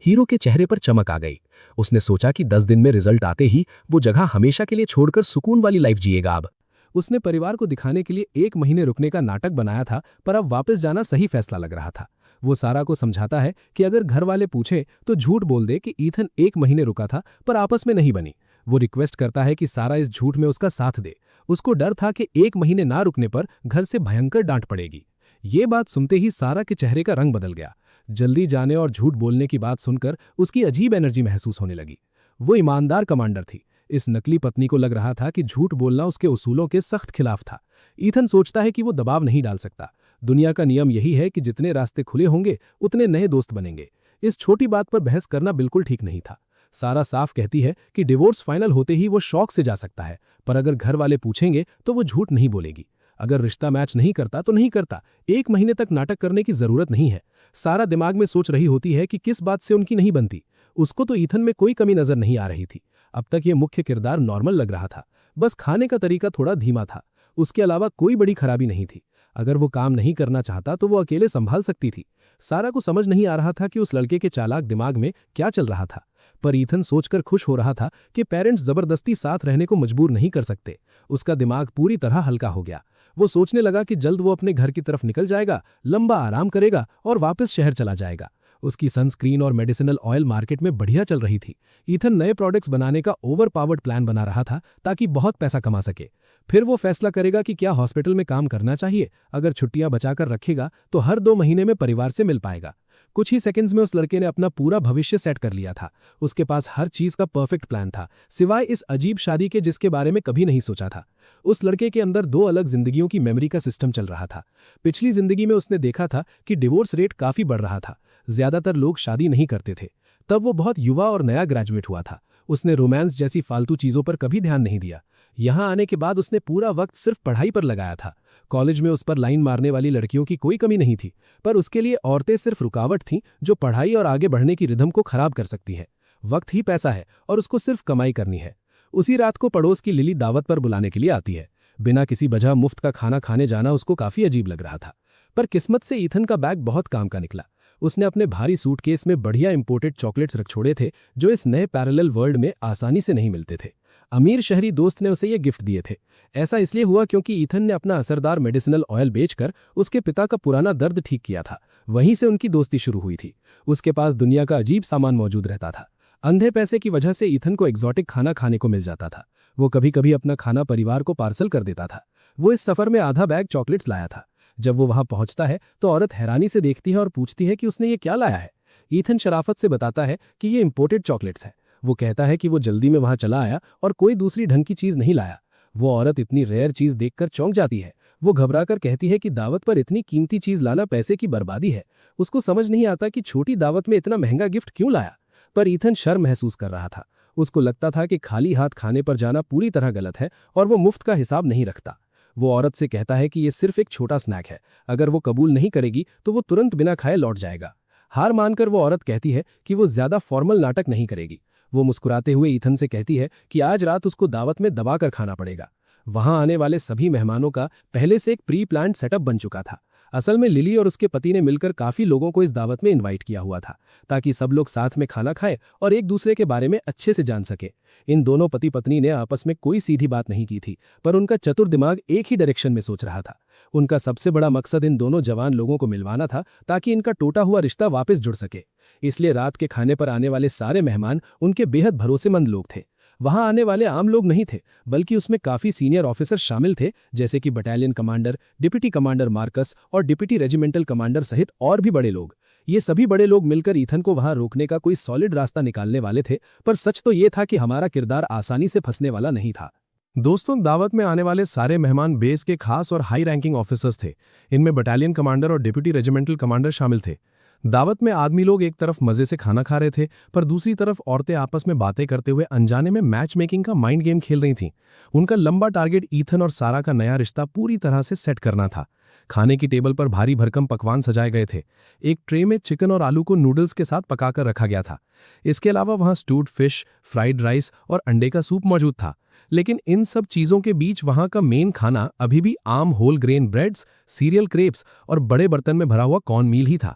हीरो के चेहरे पर चमक आ गई। उसने सोचा कि 10 दिन में रिजल्ट आते ही वो जगह हमेशा के लिए छोड़कर सुकून वाली लाइफ जिएगा। अब उसने परिवार को दिखाने के लिए 1 महीने रुकने का नाटक बनाया था, पर अब वापस जाना सही फैसला लग रहा था। वो सारा को समझाता है कि अगर घर वाले पूछें तो झूठ बोल दे कि ईथन 1 महीने रुका था पर आपस में नहीं बनी। वो रिक्वेस्ट करता है कि सारा इस झूठ में उसका साथ दे। उसको डर था कि 1 महीने ना रुकने पर घर से भयंकर डांट पड़ेगी। ये बात सुनते ही सारा के चेहरे का रंग बदल गया। जल्दी जाने और झूठ बोलने की बात सुनकर उसकी अजीब एनर्जी महसूस होने लगी। वो ईमानदार कमांडर थी। इस नकली पत्नी को लग रहा था कि झूठ बोलना उसके उसूलों के सख्त खिलाफ था। ईथन सोचता है कि वो दबाव नहीं डाल सकता। दुनिया का नियम यही है कि जितने रास्ते खुले होंगे उतने नए दोस्त बनेंगे। इस छोटी बात पर बहस करना बिल्कुल ठीक नहीं था। सारा साफ कहती है कि डिवोर्स फाइनल होते ही वो शौक से जा सकता है, पर अगर घर वाले पूछेंगे तो वो झूठ नहीं बोलेगी। अगर रिश्ता मैच नहीं करता तो नहीं करता, 1 महीने तक नाटक करने की जरूरत नहीं है। सारा दिमाग में सोच रही होती है कि किस बात से उनकी नहीं बनती। उसको तो ईथन में कोई कमी नजर नहीं आ रही थी। अब तक ये मुख्य किरदार नॉर्मल लग रहा था, बस खाने का तरीका थोड़ा धीमा था। उसके अलावा कोई बड़ी खराबी नहीं थी। अगर वो काम नहीं करना चाहता तो वो अकेले संभाल सकती थी। सारा को समझ नहीं आ रहा था कि उस लड़के के चालाक दिमाग में क्या चल रहा था, पर ईथन सोचकर खुश हो रहा था कि पेरेंट्स जबरदस्ती साथ रहने को मजबूर नहीं कर सकते। उसका दिमाग पूरी तरह हल्का हो गया। वो सोचने लगा कि जल्द वो अपने घर की तरफ निकल जाएगा, लंबा आराम करेगा और वापस शहर चला जाएगा। उसकी सनस्क्रीन और मेडिसिनल ऑयल मार्केट में बढ़िया चल रही थी। ईथन नए प्रोडक्ट्स बनाने का ओवर पावर्ड प्लान बना रहा था ताकि बहुत पैसा कमा सके। फिर वो फैसला करेगा कि क्या हॉस्पिटल में काम करना चाहिए। अगर छुट्टियां बचाकर रखेगा तो हर 2 महीने में परिवार से मिल पाएगा। कुछ ही सेकंड्स में उस लड़के ने अपना पूरा भविष्य सेट कर लिया था। उसके पास हर चीज का परफेक्ट प्लान था, सिवाय इस अजीब शादी के जिसके बारे में कभी नहीं सोचा था। उस लड़के के अंदर 2 अलग जिंदगियों की मेमोरी का सिस्टम चल रहा था। पिछली जिंदगी में उसने देखा था कि डिवोर्स रेट काफी बढ़ रहा था। ज्यादातर लोग शादी नहीं करते थे। तब वो बहुत युवा और नया ग्रेजुएट हुआ था। उसने रोमांस जैसी फालतू चीजों पर कभी ध्यान नहीं दिया। यहाँ आने के बाद उसने पूरा वक्त सिर्फ पढ़ाई पर लगाया था। कॉलेज में उस पर लाइन मारने वाली लड़कियों की कोई कमी नहीं थी, पर उसके लिए औरतें सिर्फ रुकावट थीं जो पढ़ाई और आगे बढ़ने की रिदम को खराब कर सकती है। वक्त ही पैसा है और उसको सिर्फ कमाई करनी है। उसी रात को पड़ोस की लिली दावत पर बुलाने के लिए आती है। बिना किसी वजह मुफ्त का खाना खाने जाना उसको काफी अजीब लग रहा था, पर किस्मत से ईथन का बैग बहुत काम का निकला। उसने अपने भारी सूटकेस में बढ़िया इंपोर्टेड चॉकलेट्स रख छोड़े थे जो इस नए पैरेलल वर्ल्ड में आसानी से नहीं मिलते थे। अमीर शहरी दोस्त ने उसे ये गिफ्ट दिए थे। ऐसा इसलिए हुआ क्योंकि ईथन ने अपना असरदार मेडिसिनल ऑयल बेचकर उसके पिता का पुराना दर्द ठीक किया था। वहीं से उनकी दोस्ती शुरू हुई थी। उसके पास दुनिया का अजीब सामान मौजूद रहता था। अंधे पैसे की वजह से ईथन को एक्सोटिक खाना खाने को मिल जाता था। वो कभी कभी अपना खाना परिवार को पार्सल कर देता था। वो इस सफर में आधा बैग चॉकलेट्स लाया था। जब वो वहां पहुंचता है तो औरत हैरानी से देखती है और पूछती है कि उसने ये क्या लाया है। ईथन शराफत से बताता है कि ये इंपोर्टेड चॉकलेट्स है। वो कहता है कि वो जल्दी में वहां चला आया और कोई दूसरी ढंग की चीज नहीं लाया। वो औरत इतनी रेयर चीज देखकर चौंक जाती है। वो घबराकर कहती है कि दावत पर इतनी कीमती चीज लाना पैसे की बर्बादी है। उसको समझ नहीं आता कि छोटी दावत में इतना महंगा गिफ्ट क्यों लाया, पर ईथन शर्म महसूस कर रहा था। उसको लगता था कि खाली हाथ खाने पर जाना पूरी तरह गलत है और वो मुफ्त का हिसाब नहीं रखता। वो औरत से कहता है कि ये सिर्फ एक छोटा स्नैक है, अगर वो कबूल नहीं करेगी तो वो तुरंत बिना खाए लौट जाएगा। हार मानकर वो औरत कहती है कि वो ज्यादा फॉर्मल नाटक नहीं करेगी। वो मुस्कुराते हुए ईथन से कहती है कि आज रात उसको दावत में दबाकर खाना पड़ेगा। वहां आने वाले सभी मेहमानों का पहले से एक प्री प्लान्ड सेटअप बन चुका था। असल में लिली और उसके पति ने मिलकर काफी लोगों को इस दावत में इनवाइट किया हुआ था ताकि सब लोग साथ में खाना खाएं और एक दूसरे के बारे में अच्छे से जान सके। इन दोनों पति पत्नी ने आपस में कोई सीधी बात नहीं की थी, पर उनका चतुर दिमाग एक ही डायरेक्शन में सोच रहा था। उनका सबसे बड़ा मकसद इन दोनों जवान लोगों को मिलवाना था ताकि इनका टूटा हुआ रिश्ता वापस जुड़ सके। इसलिए रात के खाने पर आने वाले सारे मेहमान उनके बेहद भरोसेमंद लोग थे। वहां आने वाले आम लोग नहीं थे, बल्कि उसमें काफी सीनियर ऑफिसर शामिल थे, जैसे कि battalion commander, deputy commander Marcus और डिप्टी रेजिमेंटल कमांडर सहित और भी बड़े लोग। ये सभी बड़े लोग मिलकर ईथन को वहां रोकने का कोई सॉलिड रास्ता निकालने वाले थे, पर सच तो ये था कि हमारा किरदार आसानी से फंसने वाला नहीं था। दोस्तों, दावत में आने वाले सारे मेहमान बेस के खास और हाई रैंकिंग ऑफिसर्स थे। इनमें बटालियन कमांडर और डिप्टी रेजिमेंटल कमांडर शामिल थे। दावत में आदमी लोग एक तरफ मजे से खाना खा रहे थे, पर दूसरी तरफ औरतें आपस में बातें करते हुए अनजाने में मैच मेकिंग का माइंड गेम खेल रही थीं। उनका लंबा टारगेट ईथन और सारा का नया रिश्ता पूरी तरह से सेट करना था। खाने की टेबल पर भारी भरकम पकवान सजाए गए थे। एक ट्रे में चिकन और आलू को नूडल्स के साथ पकाकर रखा गया था। इसके अलावा वहां स्टूड फिश, फ्राइड राइस और अंडे का सूप मौजूद था। लेकिन इन सब चीजों के बीच वहां का मेन खाना अभी भी आम whole grain breads, cereal crepes और बड़े बर्तन में भरा हुआ कॉर्न मील ही था।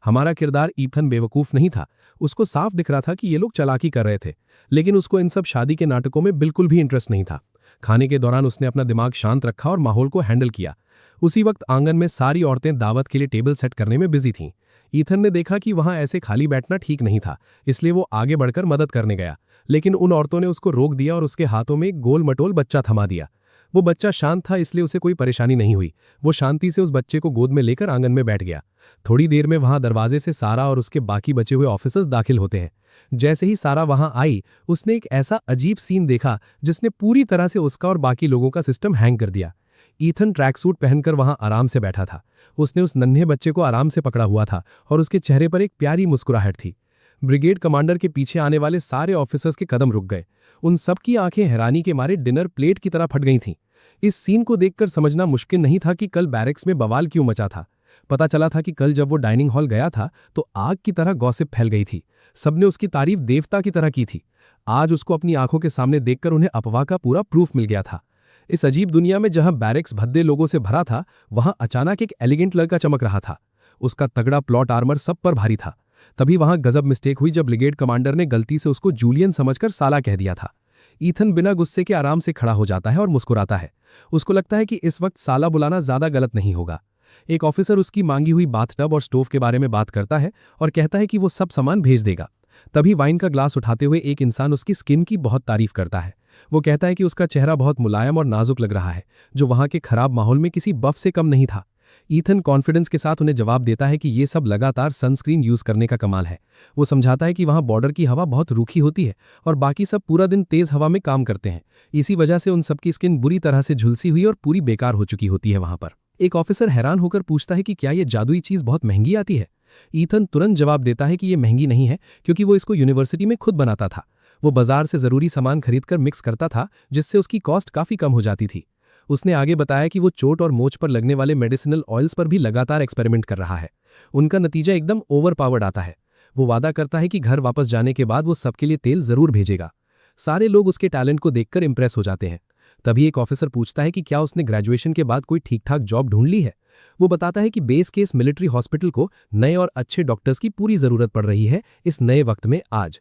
हमारा किरदार ईथन बेवकूफ नहीं था। उसको साफ दिख रहा था कि ये लोग चालाकी कर रहे थे, लेकिन उसको इन सब शादी के नाटकों में बिल्कुल भी इंटरेस्ट नहीं था। खाने के दौरान उसने अपना दिमाग शांत रखा और माहौल को हैंडल किया। उसी वक्त आंगन में सारी औरतें दावत के लिए टेबल सेट करने में बिजी थीं। ईथन ने देखा कि वहां ऐसे खाली बैठना ठीक नहीं था, इसलिए वो आगे बढ़कर मदद करने गया। लेकिन उन औरतों ने उसको रोक दिया और उसके हाथों में एक गोल मटोल बच्चा थमा दिया। वो बच्चा शांत था, इसलिए उसे कोई परेशानी नहीं हुई। वो शांति से उस बच्चे को गोद में लेकर आंगन में बैठ गया। थोड़ी देर में वहां दरवाजे से सारा और उसके बाकी बचे हुए ऑफिसर्स दाखिल होते हैं। जैसे ही सारा वहां आई, उसने एक ऐसा अजीब सीन देखा जिसने पूरी तरह से उसका और बाकी लोगों का सिस्टम हैंग कर दिया। ईथन ट्रैक सूट पहनकर वहां आराम से बैठा था। उसने उस नन्हे बच्चे को आराम से पकड़ा हुआ था और उसके चेहरे पर एक प्यारी मुस्कुराहट थी। ब्रिगेड कमांडर के पीछे आने वाले सारे ऑफिसर्स के कदम रुक गए। उन सबकी आंखें हैरानी के मारे डिनर प्लेट की तरह फट गई थीं। इस सीन को देखकर समझना मुश्किल नहीं था कि कल बैरक्स में बवाल क्यों मचा था। पता चला था कि कल जब वो डाइनिंग हॉल गया था तो आग की तरह गॉसिप फैल गई थी। सबने उसकी तारीफ देवता की तरह की थी। आज उसको अपनी आंखों के सामने देखकर उन्हें अफवाह का पूरा प्रूफ मिल गया था। इस अजीब दुनिया में जहां बैरक्स भद्दे लोगों से भरा था, वहां अचानक एक एलिगेंट लड़का चमक रहा था। उसका तगड़ा प्लॉट आर्मर सब पर भारी था। तभी वहां गजब मिस्टेक हुई जब ब्रिगेड कमांडर ने गलती से उसको जूलियन समझकर साला कह दिया था। ईथन बिना गुस्से के आराम से खड़ा हो जाता है और मुस्कुराता है। उसको लगता है कि इस वक्त साला बुलाना ज्यादा गलत नहीं होगा। एक ऑफिसर उसकी मांगी हुई बाथटब और स्टोव के बारे में बात करता है और कहता है कि वो सब सामान भेज देगा। तभी वाइन का ग्लास उठाते हुए एक इंसान उसकी स्किन की बहुत तारीफ करता है। वो कहता है कि उसका चेहरा बहुत मुलायम और नाजुक लग रहा है, जो वहां के खराब माहौल में किसी बफ से कम नहीं था। ईथन कॉन्फिडेंस के साथ उन्हें जवाब देता है कि ये सब लगातार सनस्क्रीन यूज करने का कमाल है। वो समझाता है कि वहां बॉर्डर की हवा बहुत रूखी होती है और बाकी सब पूरा दिन तेज हवा में काम करते हैं। इसी वजह से उन सबकी स्किन बुरी तरह से झुलसी हुई और पूरी बेकार हो चुकी होती है वहां पर। एक ऑफिसर हैरान होकर पूछता है कि क्या ये जादुई चीज बहुत महंगी आती है। ईथन तुरंत जवाब देता है कि ये महंगी नहीं है, क्योंकि वो इसको यूनिवर्सिटी में खुद बनाता था। वो बाजार से जरूरी सामान खरीदकर मिक्स करता था, जिससे उसकी कॉस्ट काफी कम हो जाती थी। उसने आगे बताया कि वो चोट और मोच पर लगने वाले मेडिसिनल ऑयल्स पर भी लगातार एक्सपेरिमेंट कर रहा है। उनका नतीजा एकदम ओवरपावर्ड आता है। वो वादा करता है कि घर वापस जाने के बाद वो सबके लिए तेल जरूर भेजेगा। सारे लोग उसके टैलेंट को देखकर इंप्रेस हो जाते हैं। तभी एक ऑफिसर पूछता है कि क्या उसने ग्रेजुएशन के बाद कोई ठीक ठाक जॉब ढूंढ ली है। वो बताता है कि बेस केस मिलिट्री हॉस्पिटल को नए और अच्छे डॉक्टर्स की पूरी जरूरत पड़ रही है इस नए वक्त में आज।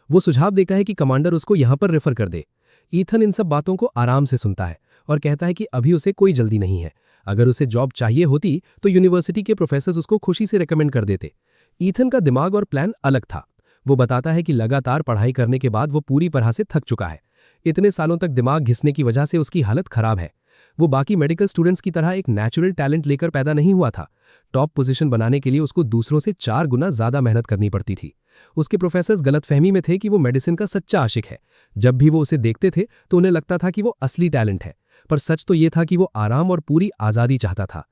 वो सुझाव देता है कि कमांडर उसको यहां पर रेफर कर दे। ईथन इन सब बातों को आराम से सुनता है और कहता है कि अभी उसे कोई जल्दी नहीं है। अगर उसे जॉब चाहिए होती तो यूनिवर्सिटी के प्रोफेसर्स उसको खुशी से रेकमेंड कर देते। ईथन का दिमाग और प्लान अलग था। वो बताता है कि लगातार पढ़ाई करने के बाद वो पूरी तरह से थक चुका है। इतने सालों तक दिमाग घिसने की वजह से उसकी हालत खराब है। वो बाकी मेडिकल स्टूडेंट्स की तरह एक नेचुरल टैलेंट लेकर पैदा नहीं हुआ था। टॉप पोजीशन बनाने के लिए उसको दूसरों से 4 गुना ज्यादा मेहनत करनी पड़ती थी। उसके प्रोफेसर्स गलतफहमी में थे कि वो मेडिसिन का सच्चा आशिक है। जब भी वो उसे देखते थे तो उन्हें लगता था कि वो असली टैलेंट है, पर सच तो ये था कि वो आराम और पूरी आज़ादी चाहता था।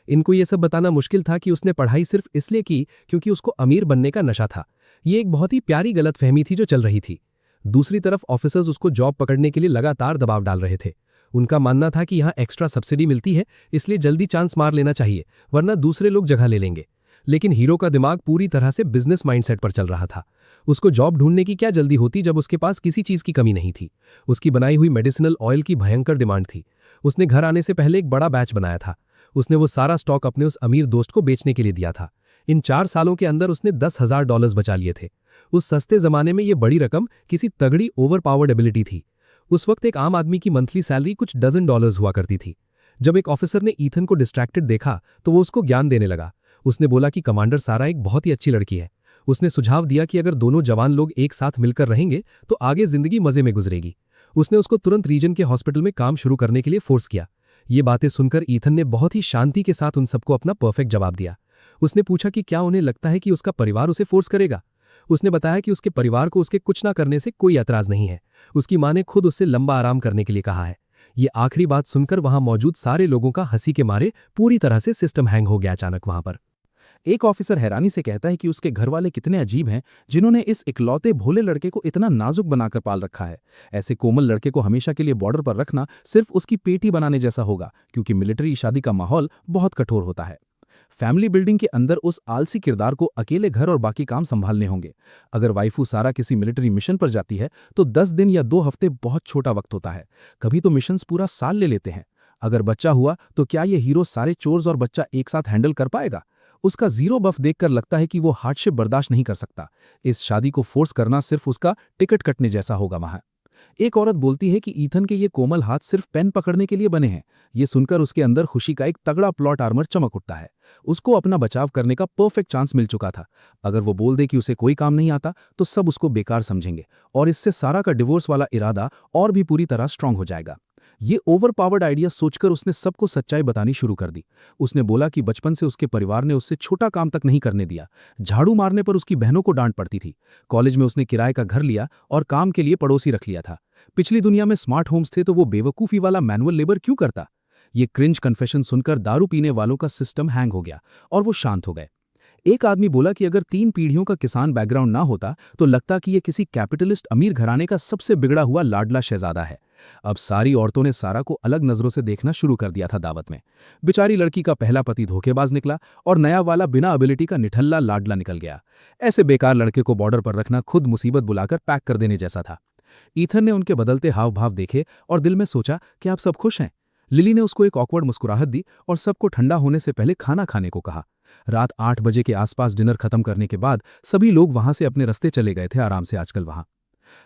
इनको ये सब बताना मुश्किल था कि उसने पढ़ाई सिर्फ इसलिए की क्योंकि उसको अमीर बनने का नशा था। ये एक बहुत ही प्यारी गलतफहमी थी जो चल रही थी। दूसरी तरफ ऑफिसर्स उसको जॉब पकड़ने के लिए लगातार दबाव डाल रहे थे। उनका मानना था कि यहाँ एक्स्ट्रा सब्सिडी मिलती है, इसलिए जल्दी चांस मार लेना चाहिए, वरना दूसरे लोग जगह ले लेंगे। लेकिन हीरो का दिमाग पूरी तरह से बिजनेस माइंडसेट पर चल रहा था। उसको जॉब ढूंढने की क्या जल्दी होती जब उसके पास किसी चीज की कमी नहीं थी। उसकी बनाई हुई मेडिसिनल ऑयल की भयंकर डिमांड थी। उसने घर आने से पहले एक बड़ा बैच बनाया था। उसने वो सारा स्टॉक अपने उस अमीर दोस्त को बेचने के लिए दिया था। इन 4 सालों के अंदर उसने $10,000 बचा लिए थे। उस सस्ते जमाने में ये बड़ी रकम किसी तगड़ी ओवरपावर्ड एबिलिटी थी। उस वक्त एक आम आदमी की मंथली सैलरी कुछ डजन डॉलर्स हुआ करती थी। जब एक ऑफिसर ने ईथन को डिस्ट्रैक्टेड देखा तो वो उसको ज्ञान देने लगा। उसने बोला कि कमांडर सारा एक बहुत ही अच्छी लड़की है। उसने सुझाव दिया कि अगर दोनों जवान लोग एक साथ मिलकर रहेंगे तो आगे जिंदगी मजे में गुजरेगी। उसने उसको तुरंत रीजन के हॉस्पिटल में काम शुरू करने के लिए फोर्स किया। ये बातें सुनकर ईथन ने बहुत ही शांति के साथ उन सबको अपना परफेक्ट जवाब दिया। उसने पूछा कि क्या उन्हें लगता है कि उसका परिवार उसे फोर्स करेगा। उसने बताया कि उसके परिवार को उसके कुछ ना करने से कोई एतराज नहीं है। उसकी मां ने खुद उससे लंबा आराम करने के लिए कहा है। ये आखिरी बात सुनकर वहां मौजूद सारे लोगों का हंसी के मारे पूरी तरह से सिस्टम हैंग हो गया अचानक वहां पर। एक ऑफिसर हैरानी से कहता है कि उसके घर वाले कितने अजीब हैं जिन्होंने इस इकलौते भोले लड़के को इतना नाजुक बनाकर पाल रखा है। ऐसे कोमल लड़के को हमेशा के लिए बॉर्डर पर रखना सिर्फ उसकी पेटी बनाने जैसा होगा, क्योंकि मिलिट्री शादी का माहौल बहुत कठोर होता है। फैमिली बिल्डिंग के अंदर उस आलसी किरदार को अकेले घर और बाकी काम संभालने होंगे। अगर वाइफू सारा किसी मिलिट्री मिशन पर जाती है तो 10 दिन या 2 हफ्ते बहुत छोटा वक्त होता है। कभी तो मिशंस पूरा साल ले लेते हैं। अगर बच्चा हुआ तो क्या ये हीरो सारे चोर्स और बच्चा एक साथ हैंडल कर पाएगा? उसका जीरो बफ देखकर लगता है कि वो हार्डशिप बर्दाश्त नहीं कर सकता। इस शादी को फोर्स करना सिर्फ उसका टिकट कटने जैसा होगा वहां। एक औरत बोलती है कि ईथन के ये कोमल हाथ सिर्फ पेन पकड़ने के लिए बने हैं। ये सुनकर उसके अंदर खुशी का एक तगड़ा प्लॉट आर्मर चमक उठता है। उसको अपना बचाव करने का परफेक्ट चांस मिल चुका था। अगर वो बोल दे कि उसे कोई काम नहीं आता तो सब उसको बेकार समझेंगे और इससे सारा का डिवोर्स वाला इरादा और भी पूरी तरह स्ट्रांग हो जाएगा। ये ओवरपावर्ड आइडिया सोचकर उसने सबको सच्चाई बतानी शुरू कर दी। उसने बोला कि बचपन से उसके परिवार ने उससे छोटा काम तक नहीं करने दिया। झाड़ू मारने पर उसकी बहनों को डांट पड़ती थी। कॉलेज में उसने किराए का घर लिया और काम के लिए पड़ोसी रख लिया था। पिछली दुनिया में स्मार्ट होम्स थे तो वो बेवकूफ़ी वाला मैनुअल लेबर क्यों करता। ये क्रिंज कन्फेशन सुनकर दारू पीने वालों का सिस्टम हैंग हो गया और वो शांत हो गए। एक आदमी बोला कि अगर 3 पीढ़ियों का किसान बैकग्राउंड ना होता तो लगता कि ये किसी कैपिटलिस्ट अमीर घराने का सबसे बिगड़ा हुआ लाडला शहजादा है। अब सारी औरतों ने सारा को अलग नजरों से देखना शुरू कर दिया था दावत में। बेचारी लड़की का पहला पति धोखेबाज निकला और नया वाला बिना एबिलिटी का निठल्ला लाडला निकल गया। ऐसे बेकार लड़के को बॉर्डर पर रखना खुद मुसीबत बुलाकर पैक कर देने जैसा था। ईथन ने उनके बदलते हाव भाव देखे और दिल में सोचा कि आप सब खुश हैं। लिली ने उसको एक ऑकवर्ड मुस्कुराहट दी और सबको ठंडा होने से पहले खाना खाने को कहा। रात 8 बजे के आसपास डिनर खत्म करने के बाद सभी लोग वहां से अपने रास्ते चले गए थे आराम से आजकल वहां।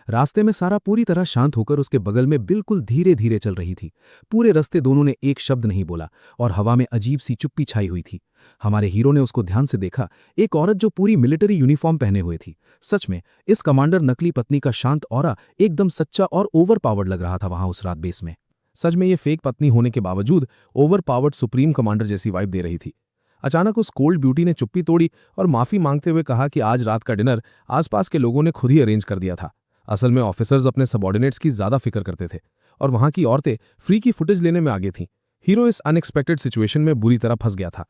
रास्ते में सारा पूरी तरह शांत होकर उसके बगल में बिल्कुल धीरे धीरे चल रही थी। पूरे रास्ते दोनों ने एक शब्द नहीं बोला और हवा में अजीब सी चुप्पी छाई हुई थी। हमारे हीरो ने उसको ध्यान से देखा। एक औरत जो पूरी मिलिट्री यूनिफॉर्म पहने हुए थी। सच में इस कमांडर नकली पत्नी का शांत ऑरा एकदम सच्चा और ओवर पावर्ड लग रहा था वहां उस रात बेस में। सच में ये फेक पत्नी होने के बावजूद ओवर पावर्ड सुप्रीम कमांडर जैसी वाइब दे रही थी। अचानक उस कोल्ड ब्यूटी ने चुप्पी तोड़ी और माफी मांगते हुए कहा कि आज रात का डिनर आसपास के लोगों ने खुद ही अरेंज कर दिया था। असल में ऑफिसर्स अपने सबॉर्डिनेट्स की ज्यादा फिक्र करते थे और वहां की औरतें फ्री की फुटेज लेने में आगे थीं। हीरो इस अनएक्सपेक्टेड सिचुएशन में बुरी तरह फंस गया था।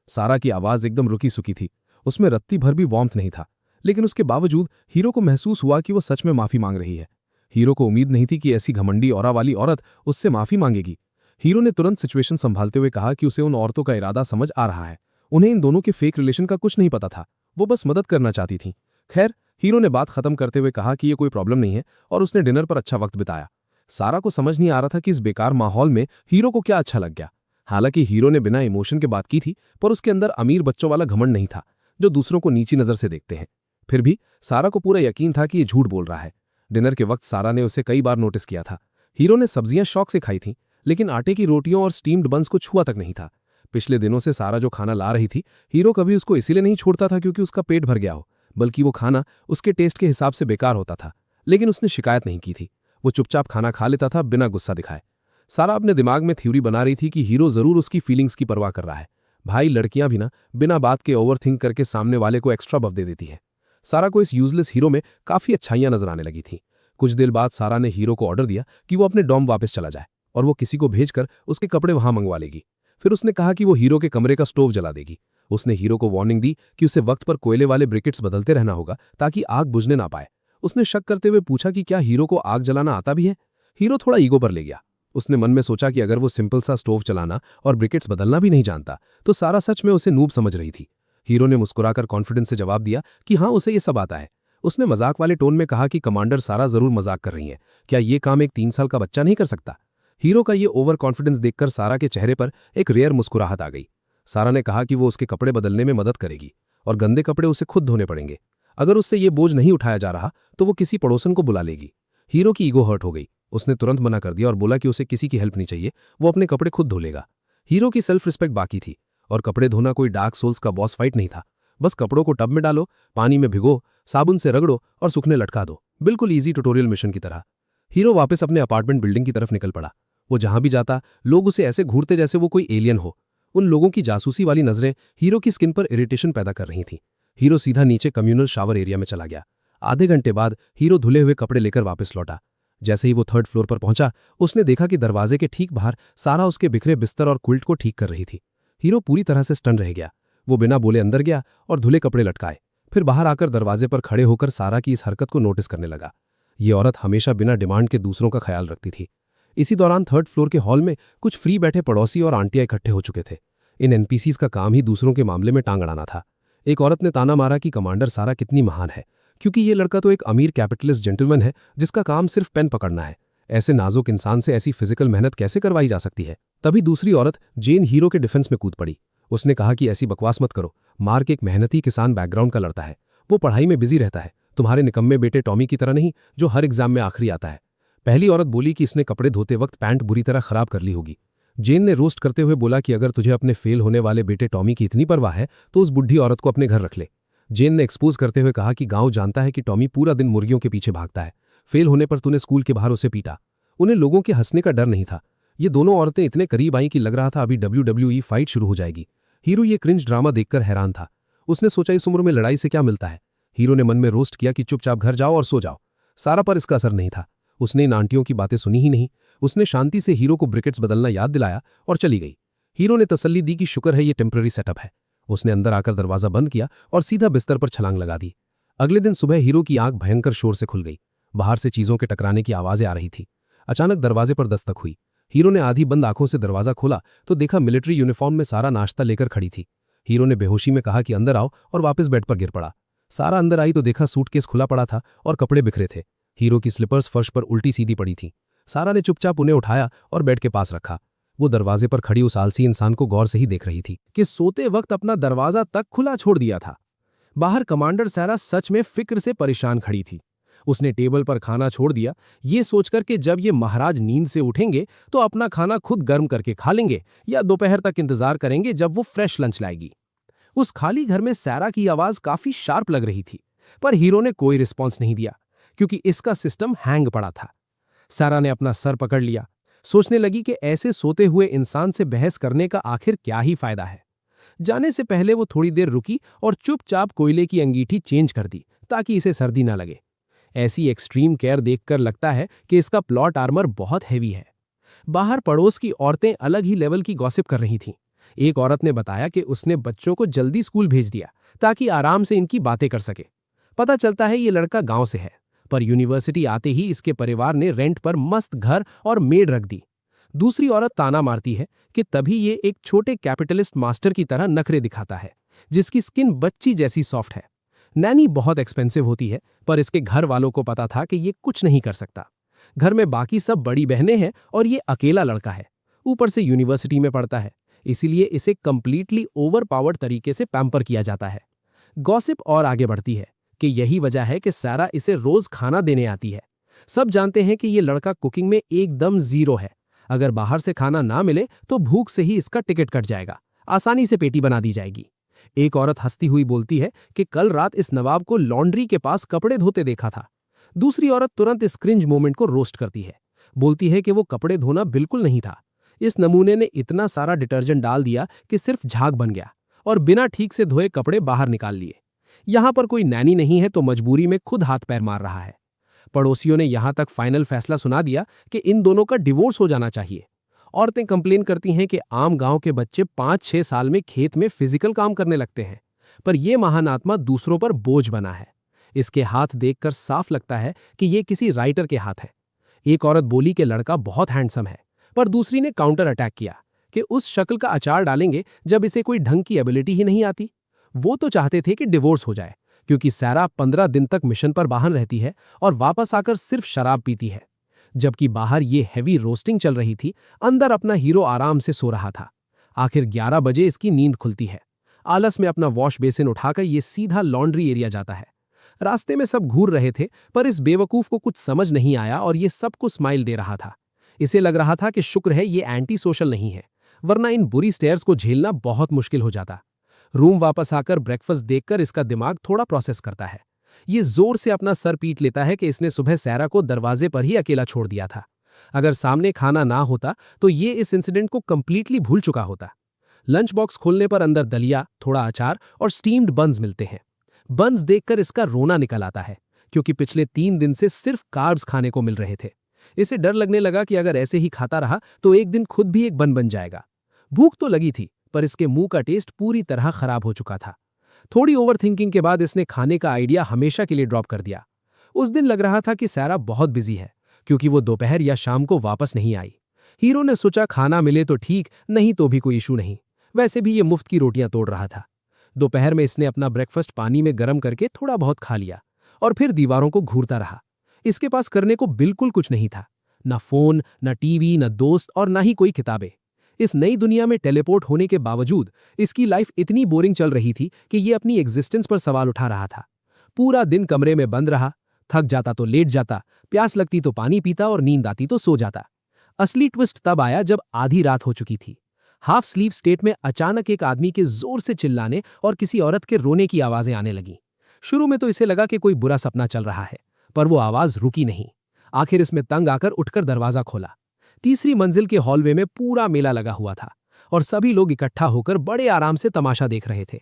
सारा की आवाज एकदम रुकी सुकी थी। उसमें रत्ती भर भी वार्मथ नहीं था, लेकिन उसके बावजूद हीरो को महसूस हुआ कि वो सच में माफी मांग रही है। हीरो को उम्मीद नहीं थी कि ऐसी घमंडी औरा वाली औरत उससे माफी मांगेगी। हीरो ने तुरंत सिचुएशन संभालते हुए कहा कि उसे उन औरतों का इरादा समझ आ रहा है। उन्हें इन दोनों के फेक रिलेशन का कुछ नहीं पता था। वो बस मदद करना चाहती थीं। खैर, हीरो ने बात खत्म करते हुए कहा कि ये कोई प्रॉब्लम नहीं है और उसने डिनर पर अच्छा वक्त बिताया। सारा को समझ नहीं आ रहा था कि इस बेकार माहौल में हीरो को क्या अच्छा लग गया। हालांकि हीरो ने बिना इमोशन के बात की थी, पर उसके अंदर अमीर बच्चों वाला घमंड नहीं था जो दूसरों को नीची नजर से देखते हैं। फिर भी सारा को पूरा यकीन था कि ये झूठ बोल रहा है। डिनर के वक्त सारा ने उसे कई बार नोटिस किया था। हीरो ने सब्जियां शौक से खाई थीं, लेकिन आटे की रोटियों और स्टीम्ड बंस को छुआ तक नहीं था। पिछले दिनों से सारा जो खाना ला रही थी, हीरो कभी उसको इसीलिए नहीं छोड़ता था क्योंकि उसका पेट भर गया हो, बल्कि वो खाना उसके टेस्ट के हिसाब से बेकार होता था। लेकिन उसने शिकायत नहीं की थी। वो चुपचाप खाना खा लेता था बिना गुस्सा दिखाए। सारा अपने दिमाग में थ्योरी बना रही थी कि हीरो जरूर उसकी फीलिंग्स की परवाह कर रहा है। भाई, लड़कियां भी ना बिना बात के ओवरथिंक करके सामने वाले को एक्स्ट्रा बफ दे देती है। सारा को इस यूजलेस हीरो में काफी अच्छाइयां नजर आने लगी थीं। कुछ देर बाद सारा ने हीरो को ऑर्डर दिया कि वो अपने डॉम वापस चला जाए और वो किसी को भेजकर उसके कपड़े वहां मंगवा लेगी। फिर उसने कहा कि वो हीरो के कमरे का स्टोव जला देगी। उसने हीरो को वार्निंग दी कि उसे वक्त पर कोयले वाले ब्रिकेट्स बदलते रहना होगा ताकि आग बुझने ना पाए। उसने शक करते हुए पूछा कि क्या हीरो को आग जलाना आता भी है। हीरो थोड़ा ईगो पर ले गया। उसने मन में सोचा कि अगर वो सिंपल सा स्टोव चलाना और ब्रिकेट्स बदलना भी नहीं जानता तो सारा सच में उसे नूब समझ रही थी। हीरो ने मुस्कुराकर कॉन्फिडेंस से जवाब दिया कि हाँ, उसे ये सब आता है। उसने मजाक वाले टोन में कहा कि कमांडर, सारा जरूर मजाक कर रही है। क्या ये काम एक 3 साल का बच्चा नहीं कर सकता? हीरो का ये ओवर कॉन्फिडेंस देखकर सारा के चेहरे पर एक रेयर मुस्कुराहट आ गई। सारा ने कहा कि वो उसके कपड़े बदलने में मदद करेगी और गंदे कपड़े उसे खुद धोने पड़ेंगे। अगर उससे ये बोझ नहीं उठाया जा रहा तो वो किसी पड़ोसन को बुला लेगी। हीरो की ईगो हर्ट हो गई। उसने तुरंत मना कर दिया और बोला कि उसे किसी की हेल्प नहीं चाहिए, वो अपने कपड़े खुद धो लेगा। हीरो की सेल्फ रिस्पेक्ट बाकी थी और कपड़े धोना कोई डार्क सोल्स का बॉस फाइट नहीं था। बस कपड़ों को टब में डालो, पानी में भिगो, साबुन से रगड़ो और सूखने लटका दो। बिल्कुल ईजी ट्यूटोरियल मिशन की तरह। हीरो वापस अपने अपार्टमेंट बिल्डिंग की तरफ निकल पड़ा। वो जहां भी जाता लोग उसे ऐसे घूरते जैसे वो कोई एलियन हो। उन लोगों की जासूसी वाली नजरें हीरो की स्किन पर इरिटेशन पैदा कर रही थीं। हीरो सीधा नीचे कम्युनल शावर एरिया में चला गया। आधे घंटे बाद हीरो धुले हुए कपड़े लेकर वापस लौटा। जैसे ही वो 3rd फ्लोर पर पहुंचा, उसने देखा कि दरवाजे के ठीक बाहर सारा उसके बिखरे बिस्तर और क्विल्ट को ठीक कर रही थी। हीरो पूरी तरह से स्टन रह गया। वो बिना बोले अंदर गया और धुले कपड़े लटकाए। फिर बाहर आकर दरवाजे पर खड़े होकर सारा की इस हरकत को नोटिस करने लगा। ये औरत हमेशा बिना डिमांड के दूसरों का ख्याल रखती थी। इसी दौरान 3rd फ्लोर के हॉल में कुछ फ्री बैठे पड़ोसी और आंटियां इकट्ठे हो चुके थे। इन एनपीसीज का काम ही दूसरों के मामले में टांग अड़ाना था। एक औरत ने ताना मारा कि कमांडर सारा कितनी महान है, क्योंकि ये लड़का तो एक अमीर कैपिटलिस्ट जेंटलमैन है जिसका काम सिर्फ पेन पकड़ना है। ऐसे नाजुक इंसान से ऐसी फिजिकल मेहनत कैसे करवाई जा सकती है? तभी दूसरी औरत जेन हीरो के डिफेंस में कूद पड़ी। उसने कहा कि ऐसी बकवास मत करो। मार्क एक मेहनती किसान बैकग्राउंड का लड़ता है। वो पढ़ाई में बिजी रहता है, तुम्हारे निकम्मे बेटे टॉमी की तरह नहीं जो हर एग्जाम में आखिरी आता है। पहली औरत बोली कि इसने कपड़े धोते वक्त पैंट बुरी तरह खराब कर ली होगी। जेन ने रोस्ट करते हुए बोला कि अगर तुझे अपने फेल होने वाले बेटे टॉमी की इतनी परवाह है तो उस बुढ़ी औरत को अपने घर रख ले। जेन ने एक्सपोज करते हुए कहा कि गांव जानता है कि टॉमी पूरा दिन मुर्गियों के पीछे भागता है, फेल होने पर तूने स्कूल के बाहर उसे पीटा। उन्हें लोगों के हंसने का डर नहीं था। ये दोनों औरतें इतने करीब आईं कि लग रहा था अभी WWE फाइट शुरू हो जाएगी। हीरो ये क्रिंज ड्रामा देखकर हैरान था। उसने सोचा इस उम्र में लड़ाई से क्या मिलता है। हीरो ने मन में रोस्ट किया कि चुपचाप घर जाओ और सो जाओ। सारा पर इसका असर नहीं था। उसने इन आंटियों की बातें सुनी ही नहीं। उसने शांति से हीरो को ब्रिकेट्स बदलना याद दिलाया और चली गई। हीरो ने तसल्ली दी कि शुक्र है ये टेम्पररी सेटअप है। उसने अंदर आकर दरवाजा बंद किया और सीधा बिस्तर पर छलांग लगा दी। अगले दिन सुबह हीरो की आंख भयंकर शोर से खुल गई। बाहर से चीजों के टकराने की आवाजें आ रही थी। अचानक दरवाजे पर दस्तक हुई। हीरो ने आधी बंद आंखों से दरवाजा खोला तो देखा मिलिट्री यूनिफॉर्म में सारा नाश्ता लेकर खड़ी थी। हीरो ने बेहोशी में कहा कि अंदर आओ और वापस बेड पर गिर पड़ा। सारा अंदर आई तो देखा सूटकेस खुला पड़ा था और कपड़े बिखरे थे। हीरो की स्लीपर्स फर्श पर उल्टी सीधी पड़ी थी। सारा ने चुपचाप उन्हें उठाया और बेड के पास रखा। वो दरवाजे पर खड़ी उस आलसी इंसान को गौर से ही देख रही थी कि सोते वक्त अपना दरवाजा तक खुला छोड़ दिया था। बाहर कमांडर सारा सच में फिक्र से परेशान खड़ी थी। उसने टेबल पर खाना छोड़ दिया, ये सोचकर कि जब ये महाराज नींद से उठेंगे तो अपना खाना खुद गर्म करके खा लेंगे या दोपहर तक इंतजार करेंगे जब वो फ्रेश लंच लाएगी। उस खाली घर में सारा की आवाज काफी शार्प लग रही थी, पर हीरो ने कोई रिस्पॉन्स नहीं दिया क्योंकि इसका सिस्टम हैंग पड़ा था। सारा ने अपना सर पकड़ लिया, सोचने लगी कि ऐसे सोते हुए इंसान से बहस करने का आखिर क्या ही फायदा है। जाने से पहले वो थोड़ी देर रुकी और चुपचाप कोयले की अंगीठी चेंज कर दी ताकि इसे सर्दी ना लगे। ऐसी एक्सट्रीम केयर देखकर लगता है कि इसका प्लॉट आर्मर बहुत हैवी है। बाहर पड़ोस की औरतें अलग ही लेवल की गॉसिप कर रही थीं। एक औरत ने बताया कि उसने बच्चों को जल्दी स्कूल भेज दिया ताकि आराम से इनकी बातें कर सके। पता चलता है ये लड़का गांव से है, पर यूनिवर्सिटी आते ही इसके परिवार ने रेंट पर मस्त घर और मेड रख दी। दूसरी औरत ताना मारती है कि तभी ये एक छोटे कैपिटलिस्ट मास्टर की तरह नखरे दिखाता है जिसकी स्किन बच्ची जैसी सॉफ्ट है। नैनी बहुत एक्सपेंसिव होती है, पर इसके घर वालों को पता था कि ये कुछ नहीं कर सकता। घर में बाकी सब बड़ी बहनें हैं और ये अकेला लड़का है। ऊपर से यूनिवर्सिटी में पढ़ता है, इसीलिए इसे कंप्लीटली ओवरपावर्ड तरीके से पैम्पर किया जाता है। गॉसिप और आगे बढ़ती है कि यही वजह है कि सारा इसे रोज खाना देने आती है। सब जानते हैं कि ये लड़का कुकिंग में एकदम जीरो है। अगर बाहर से खाना ना मिले तो भूख से ही इसका टिकट कट जाएगा, आसानी से पेटी बना दी जाएगी। एक औरत हंसती हुई बोलती है कि कल रात इस नवाब को लॉन्ड्री के पास कपड़े धोते देखा था। दूसरी औरत तुरंत इस क्रिंज मोमेंट को रोस्ट करती है, बोलती है कि वो कपड़े धोना बिल्कुल नहीं था। इस नमूने ने इतना सारा डिटर्जेंट डाल दिया कि सिर्फ झाग बन गया और बिना ठीक से धोए कपड़े बाहर निकाल लिए। यहां पर कोई नैनी नहीं है तो मजबूरी में खुद हाथ पैर मार रहा है। पड़ोसियों ने यहां तक फाइनल फैसला सुना दिया कि इन दोनों का डिवोर्स हो जाना चाहिए। औरतें कंप्लेन करती हैं कि आम गांव के बच्चे 5-6 साल में खेत में फिजिकल काम करने लगते हैं, पर यह महान आत्मा दूसरों पर बोझ बना है। इसके हाथ देखकर साफ लगता है कि ये किसी राइटर के हाथ है। एक औरत बोली कि लड़का बहुत हैंडसम है, पर दूसरी ने काउंटर अटैक किया कि उस शक्ल का अचार डालेंगे जब इसे कोई ढंग की एबिलिटी ही नहीं आती। वो तो चाहते थे कि डिवोर्स हो जाए क्योंकि सारा 15 दिन तक मिशन पर बाहर रहती है और वापस आकर सिर्फ शराब पीती है। जबकि बाहर ये हैवी रोस्टिंग चल रही थी, अंदर अपना हीरो आराम से सो रहा था। आखिर 11 बजे इसकी नींद खुलती है। आलस में अपना वॉश बेसिन उठाकर ये सीधा लॉन्ड्री एरिया जाता है। रास्ते में सब घूर रहे थे, पर इस बेवकूफ को कुछ समझ नहीं आया और ये सबको स्माइल दे रहा था। इसे लग रहा था कि शुक्र है ये एंटी सोशल नहीं है, वरना इन बुरी स्टेयर्स को झेलना बहुत मुश्किल हो जाता। रूम वापस आकर ब्रेकफास्ट देखकर इसका दिमाग थोड़ा प्रोसेस करता है। ये जोर से अपना सर पीट लेता है कि इसने सुबह सारा को दरवाजे पर ही अकेला छोड़ दिया था। अगर सामने खाना ना होता तो ये इस इंसिडेंट को कंप्लीटली भूल चुका होता। लंच बॉक्स खोलने पर अंदर दलिया, थोड़ा अचार और स्टीम्ड बन्स मिलते हैं। बन्स देखकर इसका रोना निकल आता है क्योंकि पिछले 3 दिन से सिर्फ कार्ब्स खाने को मिल रहे थे। इसे डर लगने लगा कि अगर ऐसे ही खाता रहा तो एक दिन खुद भी एक बन बन जाएगा। भूख तो लगी थी, पर इसके मुंह का टेस्ट पूरी तरह खराब हो चुका था। थोड़ी ओवरथिंकिंग के बाद इसने खाने का आइडिया हमेशा के लिए ड्रॉप कर दिया। उस दिन लग रहा था कि सारा बहुत बिजी है क्योंकि वो दोपहर या शाम को वापस नहीं आई। हीरो ने सोचा खाना मिले तो ठीक, नहीं तो भी कोई इशू नहीं। वैसे भी ये मुफ्त की रोटियां तोड़ रहा था। दोपहर में इसने अपना ब्रेकफास्ट पानी में गर्म करके थोड़ा बहुत खा लिया और फिर दीवारों को घूरता रहा। इसके पास करने को बिल्कुल कुछ नहीं था, ना फोन, ना टीवी, ना दोस्त और ना ही कोई किताबें। इस नई दुनिया में टेलीपोर्ट होने के बावजूद इसकी लाइफ इतनी बोरिंग चल रही थी कि ये अपनी एग्जिस्टेंस पर सवाल उठा रहा था। पूरा दिन कमरे में बंद रहा, थक जाता तो लेट जाता, प्यास लगती तो पानी पीता और नींद आती तो सो जाता। असली ट्विस्ट तब आया जब आधी रात हो चुकी थी। हाफ स्लीव स्टेट में अचानक एक आदमी के जोर से चिल्लाने और किसी औरत के रोने की आवाजें आने लगीं। शुरू में तो इसे लगा कि कोई बुरा सपना चल रहा है, पर वो आवाज रुकी नहीं। आखिर इसमें तंग आकर उठकर दरवाजा खोला। तीसरी मंजिल के हॉलवे में पूरा मेला लगा हुआ था और सभी लोग इकट्ठा होकर बड़े आराम से तमाशा देख रहे थे।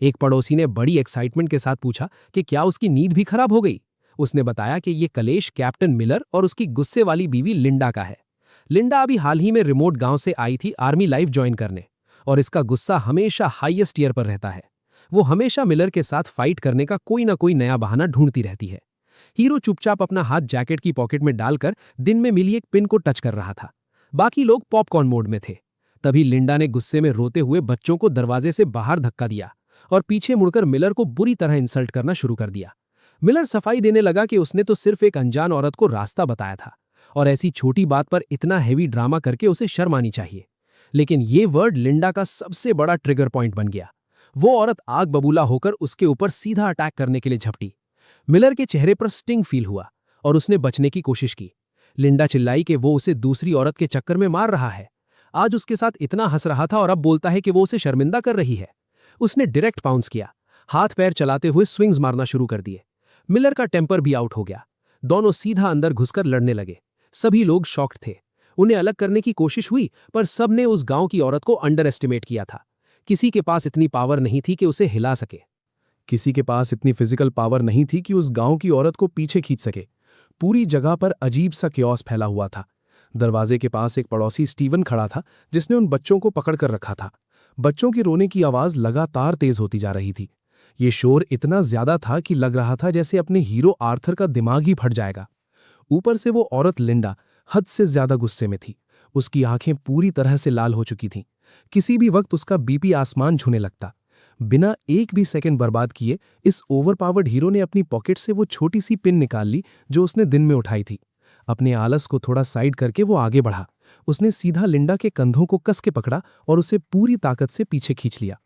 एक पड़ोसी ने बड़ी एक्साइटमेंट के साथ पूछा कि क्या उसकी नींद भी खराब हो गई। उसने बताया कि ये कलेश कैप्टन मिलर और उसकी गुस्से वाली बीवी लिंडा का है। लिंडा अभी हाल ही में रिमोट गांव से आई थी आर्मी लाइफ ज्वाइन करने, और इसका गुस्सा हमेशा हाईएस्ट ईयर पर रहता है। वो हमेशा मिलर के साथ फाइट करने का कोई ना कोई नया बहाना ढूंढती रहती है। हीरो चुपचाप अपना हाथ जैकेट की पॉकेट में डालकर दिन में मिली एक पिन को टच कर रहा था। बाकी लोग पॉपकॉर्न मोड में थे। तभी लिंडा ने गुस्से में रोते हुए बच्चों को दरवाजे से बाहर धक्का दिया और पीछे मुड़कर मिलर को बुरी तरह इंसल्ट करना शुरू कर दिया। मिलर सफाई देने लगा कि उसने तो सिर्फ एक अनजान औरत को रास्ता बताया था और ऐसी छोटी बात पर इतना हेवी ड्रामा करके उसे शर्म आनी चाहिए। लेकिन ये वर्ड लिंडा का सबसे बड़ा ट्रिगर पॉइंट बन गया। वो औरत आग बबूला होकर उसके ऊपर सीधा अटैक करने के लिए झपटी। मिलर के चेहरे पर स्टिंग फील हुआ और उसने बचने की कोशिश की। लिंडा चिल्लाई कि वो उसे दूसरी औरत के चक्कर में मार रहा है। आज उसके साथ इतना हंस रहा था और अब बोलता है कि वो उसे शर्मिंदा कर रही है। उसने डायरेक्ट पाउंस किया, हाथ पैर चलाते हुए स्विंग्स मारना शुरू कर दिए। मिलर का टेम्पर भी आउट हो गया। दोनों सीधा अंदर घुसकर लड़ने लगे। सभी लोग शॉक्ड थे। उन्हें अलग करने की कोशिश हुई, पर सबने उस गांव की औरत को अंडर एस्टिमेट किया था। किसी के पास इतनी पावर नहीं थी कि उसे हिला सके। किसी के पास इतनी फिजिकल पावर नहीं थी कि उस गांव की औरत को पीछे खींच सके। पूरी जगह पर अजीब सा क्योस फैला हुआ था। दरवाजे के पास एक पड़ोसी स्टीवन खड़ा था, जिसने उन बच्चों को पकड़ कर रखा था। बच्चों की रोने की आवाज लगातार तेज होती जा रही थी। ये शोर इतना ज्यादा था कि लग रहा था जैसे अपने हीरो आर्थर का दिमाग ही फट जाएगा। ऊपर से वो औरत लिंडा हद से ज्यादा गुस्से में थी। उसकी आंखें पूरी तरह से लाल हो चुकी थीं। किसी भी वक्त उसका बीपी आसमान छूने लगता। बिना एक भी सेकंड बर्बाद किए इस ओवरपावर्ड हीरो ने अपनी पॉकेट से वो छोटी सी पिन निकाल ली जो उसने दिन में उठाई थी। अपने आलस को थोड़ा साइड करके वो आगे बढ़ा। उसने सीधा लिंडा के कंधों को कस के पकड़ा और उसे पूरी ताकत से पीछे खींच लिया।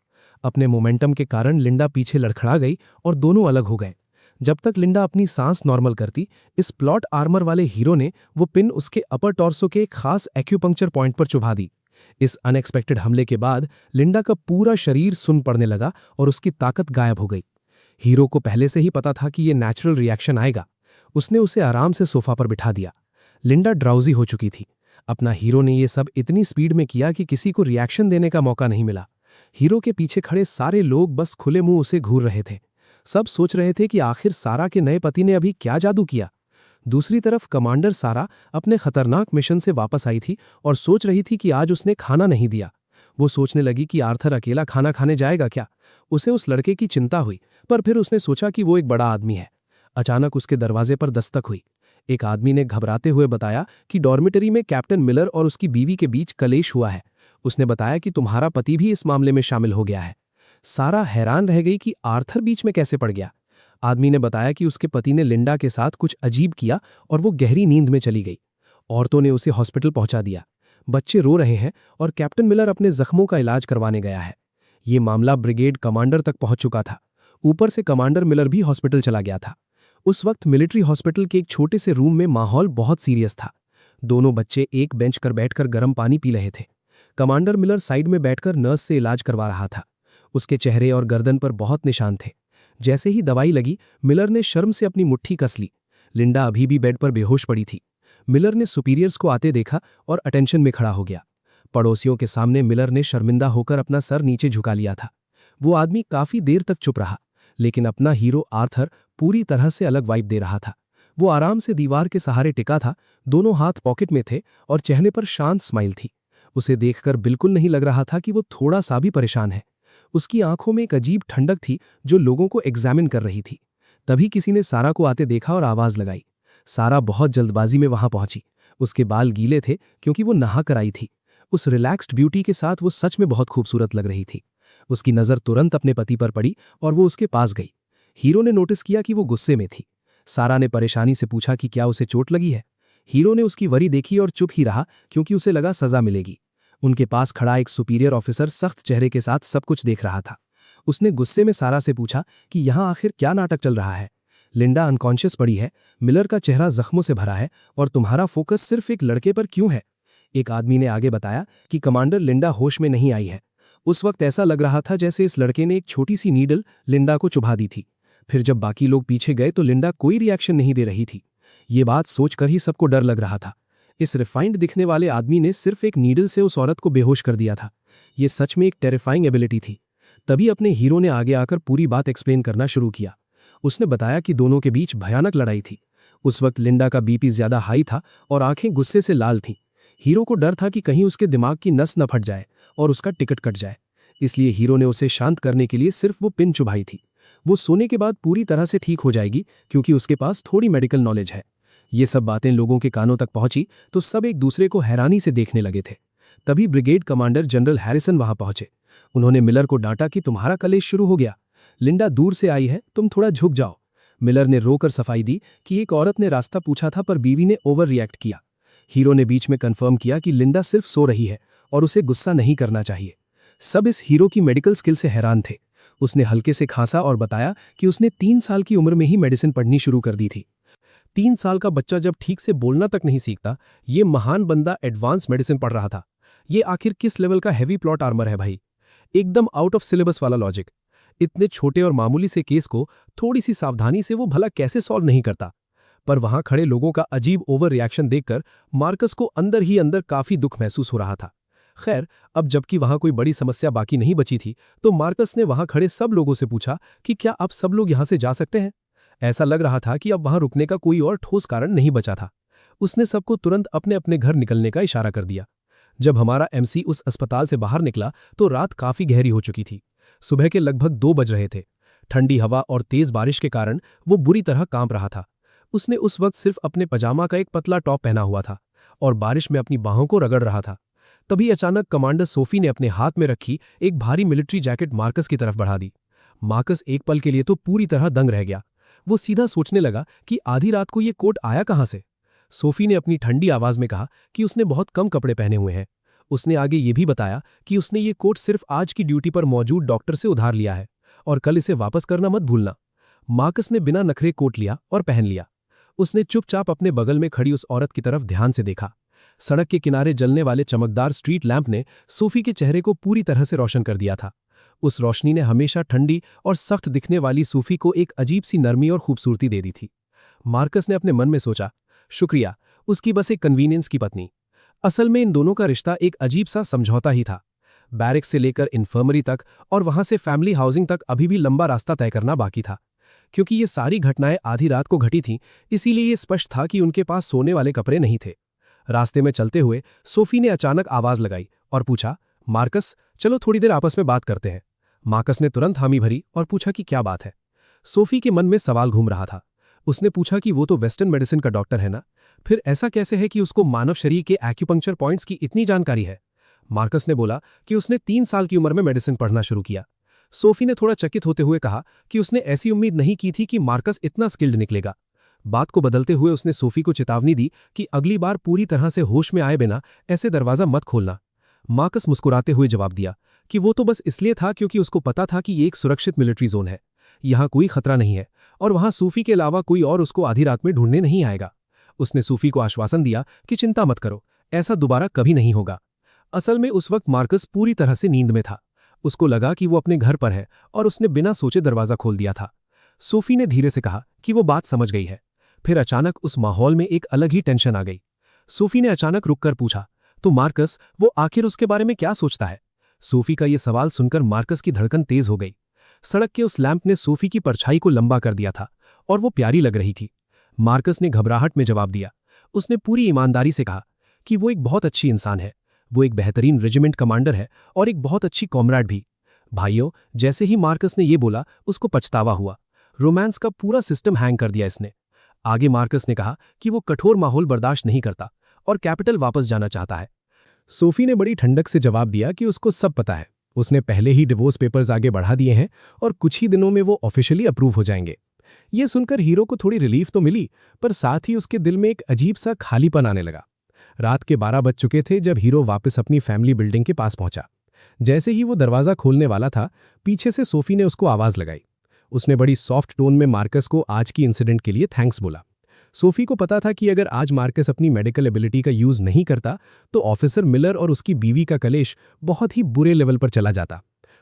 अपने मोमेंटम के कारण लिंडा पीछे लड़खड़ा गई और दोनों अलग हो गए। जब तक लिंडा अपनी सांस नॉर्मल करती, इस प्लॉट आर्मर वाले हीरो ने वो पिन उसके अपर टॉर्सो के एक खास एक्यूपंक्चर पॉइंट पर चुभा दी। इस अनएक्सपेक्टेड हमले के बाद लिंडा का पूरा शरीर सुन पड़ने लगा और उसकी ताकत गायब हो गई। हीरो को पहले से ही पता था कि ये नेचुरल रिएक्शन आएगा। उसने उसे आराम से सोफा पर बिठा दिया। लिंडा ड्राउजी हो चुकी थी। अपना हीरो ने ये सब इतनी स्पीड में किया कि किसी को रिएक्शन देने का मौका नहीं मिला। हीरो के पीछे खड़े सारे लोग बस खुले मुंह उसे घूर रहे थे। सब सोच रहे थे कि आखिर सारा के नए पति ने अभी क्या जादू किया। दूसरी तरफ कमांडर सारा अपने खतरनाक मिशन से वापस आई थी और सोच रही थी कि आज उसने खाना नहीं दिया। वो सोचने लगी कि आर्थर अकेला खाना खाने जाएगा क्या। उसे उस लड़के की चिंता हुई, पर फिर उसने सोचा कि वो एक बड़ा आदमी है। अचानक उसके दरवाजे पर दस्तक हुई। एक आदमी ने घबराते हुए बताया कि डॉर्मिटरी में कैप्टन मिलर और उसकी बीवी के बीच कलेश हुआ है। उसने बताया कि तुम्हारा पति भी इस मामले में शामिल हो गया है। सारा हैरान रह गई कि आर्थर बीच में कैसे पड़ गया। आदमी ने बताया कि उसके पति ने लिंडा के साथ कुछ अजीब किया और वो गहरी नींद में चली गई। औरतों ने उसे हॉस्पिटल पहुंचा दिया। बच्चे रो रहे हैं और कैप्टन मिलर अपने जख्मों का इलाज करवाने गया है। ये मामला ब्रिगेड कमांडर तक पहुंच चुका था। ऊपर से कमांडर मिलर भी हॉस्पिटल चला गया था। उस वक्त मिलिट्री हॉस्पिटल के एक छोटे से रूम में माहौल बहुत सीरियस था। दोनों बच्चे एक बेंच पर बैठकर गर्म पानी पी रहे थे। कमांडर मिलर साइड में बैठकर नर्स से इलाज करवा रहा था। उसके चेहरे और गर्दन पर बहुत निशान थे। जैसे ही दवाई लगी, मिलर ने शर्म से अपनी मुट्ठी कस ली। लिंडा अभी भी बेड पर बेहोश पड़ी थी। मिलर ने सुपीरियर्स को आते देखा और अटेंशन में खड़ा हो गया। पड़ोसियों के सामने मिलर ने शर्मिंदा होकर अपना सर नीचे झुका लिया था। वो आदमी काफी देर तक चुप रहा, लेकिन अपना हीरो आर्थर पूरी तरह से अलग वाइब दे रहा था। वो आराम से दीवार के सहारे टिका था, दोनों हाथ पॉकेट में थे और चेहरे पर शांत स्माइल थी। उसे देखकर बिल्कुल नहीं लग रहा था कि वो थोड़ा सा भी परेशान है। उसकी आंखों में एक अजीब ठंडक थी जो लोगों को एग्जामिन कर रही थी। तभी किसी ने सारा को आते देखा और आवाज लगाई। सारा बहुत जल्दबाजी में वहां पहुंची। उसके बाल गीले थे क्योंकि वो नहा कर आई थी। उस रिलैक्स्ड ब्यूटी के साथ वो सच में बहुत खूबसूरत लग रही थी। उसकी नज़र तुरंत अपने पति पर पड़ी और वो उसके पास गई। हीरो ने नोटिस किया कि वो गुस्से में थी। सारा ने परेशानी से पूछा कि क्या उसे चोट लगी है। हीरो ने उसकी वरी देखी और चुप ही रहा क्योंकि उसे लगा सजा मिलेगी। उनके पास खड़ा एक सुपीरियर ऑफिसर सख्त चेहरे के साथ सब कुछ देख रहा था। उसने गुस्से में सारा से पूछा कि यहाँ आखिर क्या नाटक चल रहा है। लिंडा अनकॉन्शियस पड़ी है, मिलर का चेहरा जख्मों से भरा है और तुम्हारा फोकस सिर्फ एक लड़के पर क्यों है? एक आदमी ने आगे बताया कि कमांडर लिंडा होश में नहीं आई है। उस वक्त ऐसा लग रहा था जैसे इस लड़के ने एक छोटी सी नीडल लिंडा को चुभा दी थी। फिर जब बाकी लोग पीछे गए तो लिंडा कोई रिएक्शन नहीं दे रही थी। ये बात सोचकर ही सबको डर लग रहा था। इस रिफाइंड दिखने वाले आदमी ने सिर्फ एक नीडल से उस औरत को बेहोश कर दिया था। ये सच में एक टेरिफाइंग एबिलिटी थी। तभी अपने हीरो ने आगे आकर पूरी बात एक्सप्लेन करना शुरू किया। उसने बताया कि दोनों के बीच भयानक लड़ाई थी। उस वक्त लिंडा का बीपी ज्यादा हाई था और आंखें गुस्से से लाल थीं। हीरो को डर था कि कहीं उसके दिमाग की नस न फट जाए और उसका टिकट कट जाए। इसलिए हीरो ने उसे शांत करने के लिए सिर्फ वो पिन चुभाई थी। वो सोने के बाद पूरी तरह से ठीक हो जाएगी क्योंकि उसके पास थोड़ी मेडिकल नॉलेज है। ये सब बातें लोगों के कानों तक पहुंची तो सब एक दूसरे को हैरानी से देखने लगे थे। तभी ब्रिगेड कमांडर जनरल हैरिसन वहां पहुंचे। उन्होंने मिलर को डांटा कि तुम्हारा कलेश शुरू हो गया। लिंडा दूर से आई है, तुम थोड़ा झुक जाओ। मिलर ने रोकर सफाई दी कि एक औरत ने रास्ता पूछा था पर बीवी ने ओवर रिएक्ट किया। हीरो ने बीच में कंफर्म किया कि लिंडा सिर्फ सो रही है और उसे गुस्सा नहीं करना चाहिए। सब इस हीरो की मेडिकल स्किल से हैरान थे। उसने हल्के से खांसा और बताया कि उसने 3 साल की उम्र में ही मेडिसिन पढ़नी शुरू कर दी थी। 3 साल का बच्चा जब ठीक से बोलना तक नहीं सीखता, ये महान बंदा एडवांस मेडिसिन पढ़ रहा था। ये आखिर किस लेवल का हैवी प्लॉट आर्मर है भाई? एकदम आउट ऑफ सिलेबस वाला लॉजिक। इतने छोटे और मामूली से केस को थोड़ी सी सावधानी से वो भला कैसे सॉल्व नहीं करता? पर वहां खड़े लोगों का अजीब ओवर रिएक्शन देखकर मार्कस को अंदर ही अंदर काफी दुख महसूस हो रहा था। खैर, अब जबकि वहां कोई बड़ी समस्या बाकी नहीं बची थी तो मार्कस ने वहां खड़े सब लोगों से पूछा कि क्या आप सब लोग यहां से जा सकते हैं? ऐसा लग रहा था कि अब वहां रुकने का कोई और ठोस कारण नहीं बचा था। उसने सबको तुरंत अपने अपने घर निकलने का इशारा कर दिया। जब हमारा एमसी उस अस्पताल से बाहर निकला तो रात काफी गहरी हो चुकी थी। सुबह के लगभग 2 बज रहे थे। ठंडी हवा और तेज बारिश के कारण वो बुरी तरह कांप रहा था। उसने उस वक्त सिर्फ अपने पजामा का एक पतला टॉप पहना हुआ था और बारिश में अपनी बाहों को रगड़ रहा था। तभी अचानक कमांडर सोफी ने अपने हाथ में रखी एक भारी मिलिट्री जैकेट मार्कस की तरफ बढ़ा दी। मार्कस एक पल के लिए तो पूरी तरह दंग रह गया। वो सीधा सोचने लगा कि आधी रात को ये कोट आया कहां से। सोफी ने अपनी ठंडी आवाज में कहा कि उसने बहुत कम कपड़े पहने हुए हैं। उसने आगे ये भी बताया कि उसने ये कोट सिर्फ आज की ड्यूटी पर मौजूद डॉक्टर से उधार लिया है और कल इसे वापस करना मत भूलना। मार्कस ने बिना नखरे कोट लिया और पहन लिया। उसने चुपचाप अपने बगल में खड़ी उस औरत की तरफ ध्यान से देखा। सड़क के किनारे जलने वाले चमकदार स्ट्रीट लैंप ने सोफी के चेहरे को पूरी तरह से रोशन कर दिया था। उस रोशनी ने हमेशा ठंडी और सख्त दिखने वाली सूफी को एक अजीब सी नरमी और खूबसूरती दे दी थी। मार्कस ने अपने मन में सोचा, शुक्रिया, उसकी बस एक कन्वीनियंस की पत्नी। असल में इन दोनों का रिश्ता एक अजीब सा समझौता ही था। बैरिक्स से लेकर इन्फर्मरी तक और वहां से फैमिली हाउसिंग तक अभी भी लंबा रास्ता तय करना बाकी था। क्योंकि ये सारी घटनाएं आधी रात को घटी थीं, इसीलिए ये स्पष्ट था कि उनके पास सोने वाले कपड़े नहीं थे। रास्ते में चलते हुए सोफी ने अचानक आवाज लगाई और पूछा, मार्कस, चलो थोड़ी देर आपस में बात करते हैं। मार्कस ने तुरंत हामी भरी और पूछा कि क्या बात है। सोफी के मन में सवाल घूम रहा था। उसने पूछा कि वो तो वेस्टर्न मेडिसिन का डॉक्टर है ना, फिर ऐसा कैसे है कि उसको मानव शरीर के एक्यूपंक्चर पॉइंट्स की इतनी जानकारी है? मार्कस ने बोला कि उसने 3 साल की उम्र में मेडिसिन पढ़ना शुरू किया। सोफी ने थोड़ा चकित होते हुए कहा कि उसने ऐसी उम्मीद नहीं की थी कि मार्कस इतना स्किल्ड निकलेगा। बात को बदलते हुए उसने सोफी को चेतावनी दी कि अगली बार पूरी तरह से होश में आए बिना ऐसे दरवाजा मत खोलना। मार्कस मुस्कुराते हुए जवाब दिया कि वो तो बस इसलिए था क्योंकि उसको पता था कि ये एक सुरक्षित मिलिट्री जोन है, यहाँ कोई खतरा नहीं है और वहां सूफी के अलावा कोई और उसको आधी रात में ढूंढने नहीं आएगा। उसने सूफी को आश्वासन दिया कि चिंता मत करो, ऐसा दोबारा कभी नहीं होगा। असल में उस वक्त मार्कस पूरी तरह से नींद में था। उसको लगा कि वो अपने घर पर है और उसने बिना सोचे दरवाजा खोल दिया था। सोफी ने धीरे से कहा कि वो बात समझ गई है। फिर अचानक उस माहौल में एक अलग ही टेंशन आ गई। सोफी ने अचानक रुककर पूछा, तो मार्कस, वो आखिर उसके बारे में क्या सोचता है? सोफी का ये सवाल सुनकर मार्कस की धड़कन तेज हो गई। सड़क के उस लैंप ने सोफी की परछाई को लंबा कर दिया था और वो प्यारी लग रही थी। मार्कस ने घबराहट में जवाब दिया। उसने पूरी ईमानदारी से कहा कि वो एक बहुत अच्छी इंसान है, वो एक बेहतरीन रेजिमेंट कमांडर है और एक बहुत अच्छी कॉमरेड भी। भाइयों, जैसे ही मार्कस ने ये बोला उसको पछतावा हुआ। रोमांस का पूरा सिस्टम हैंग कर दिया इसने। आगे मार्कस ने कहा कि वो कठोर माहौल बर्दाश्त नहीं करता और कैपिटल वापस जाना चाहता है। सोफी ने बड़ी ठंडक से जवाब दिया कि उसको सब पता है। उसने पहले ही डिवोर्स पेपर्स आगे बढ़ा दिए हैं और कुछ ही दिनों में वो ऑफिशियली अप्रूव हो जाएंगे। ये सुनकर हीरो को थोड़ी रिलीफ तो मिली, पर साथ ही उसके दिल में एक अजीब सा खालीपन आने लगा। रात के 12 बज चुके थे जब हीरो वापस अपनी फैमिली बिल्डिंग के पास पहुंचा। जैसे ही वो दरवाजा खोलने वाला था, पीछे से सोफी ने उसको आवाज लगाई। उसने बड़ी सॉफ्ट टोन में मार्कस को आज की इंसिडेंट के लिए थैंक्स बोला। सोफी को पता था कि अगर आज मार्कस अपनी मेडिकल एबिलिटी का यूज नहीं करता तो ऑफिसर मिलर और उसकी बीवी का कलेश बहुत ही बुरे लेवल पर चला जाता।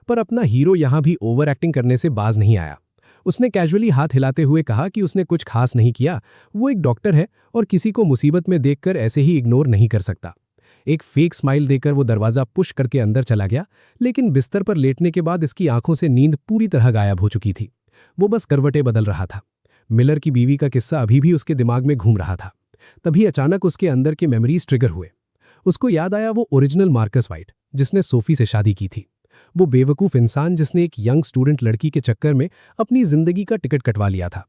पर अपना हीरो यहां भी ओवर एक्टिंग करने से बाज नहीं आया। उसने कैजुअली हाथ हिलाते हुए कहा कि उसने कुछ खास नहीं किया, वो एक डॉक्टर है और किसी को मुसीबत में देखकर ऐसे ही इग्नोर नहीं कर सकता। एक फेक स्माइल देकर वो दरवाजा पुश करके अंदर चला गया, लेकिन बिस्तर पर लेटने के बाद इसकी आंखों से नींद पूरी तरह गायब हो चुकी थी। वो बस करवटें बदल रहा था। मिलर की बीवी का किस्सा अभी भी उसके दिमाग में घूम रहा था। तभी अचानक उसके अंदर के मेमोरीज ट्रिगर हुए। उसको याद आया वो ओरिजिनल मार्कस वाइट जिसने सोफी से शादी की थी, वो बेवकूफ़ इंसान जिसने एक यंग स्टूडेंट लड़की के चक्कर में अपनी जिंदगी का टिकट कटवा लिया था।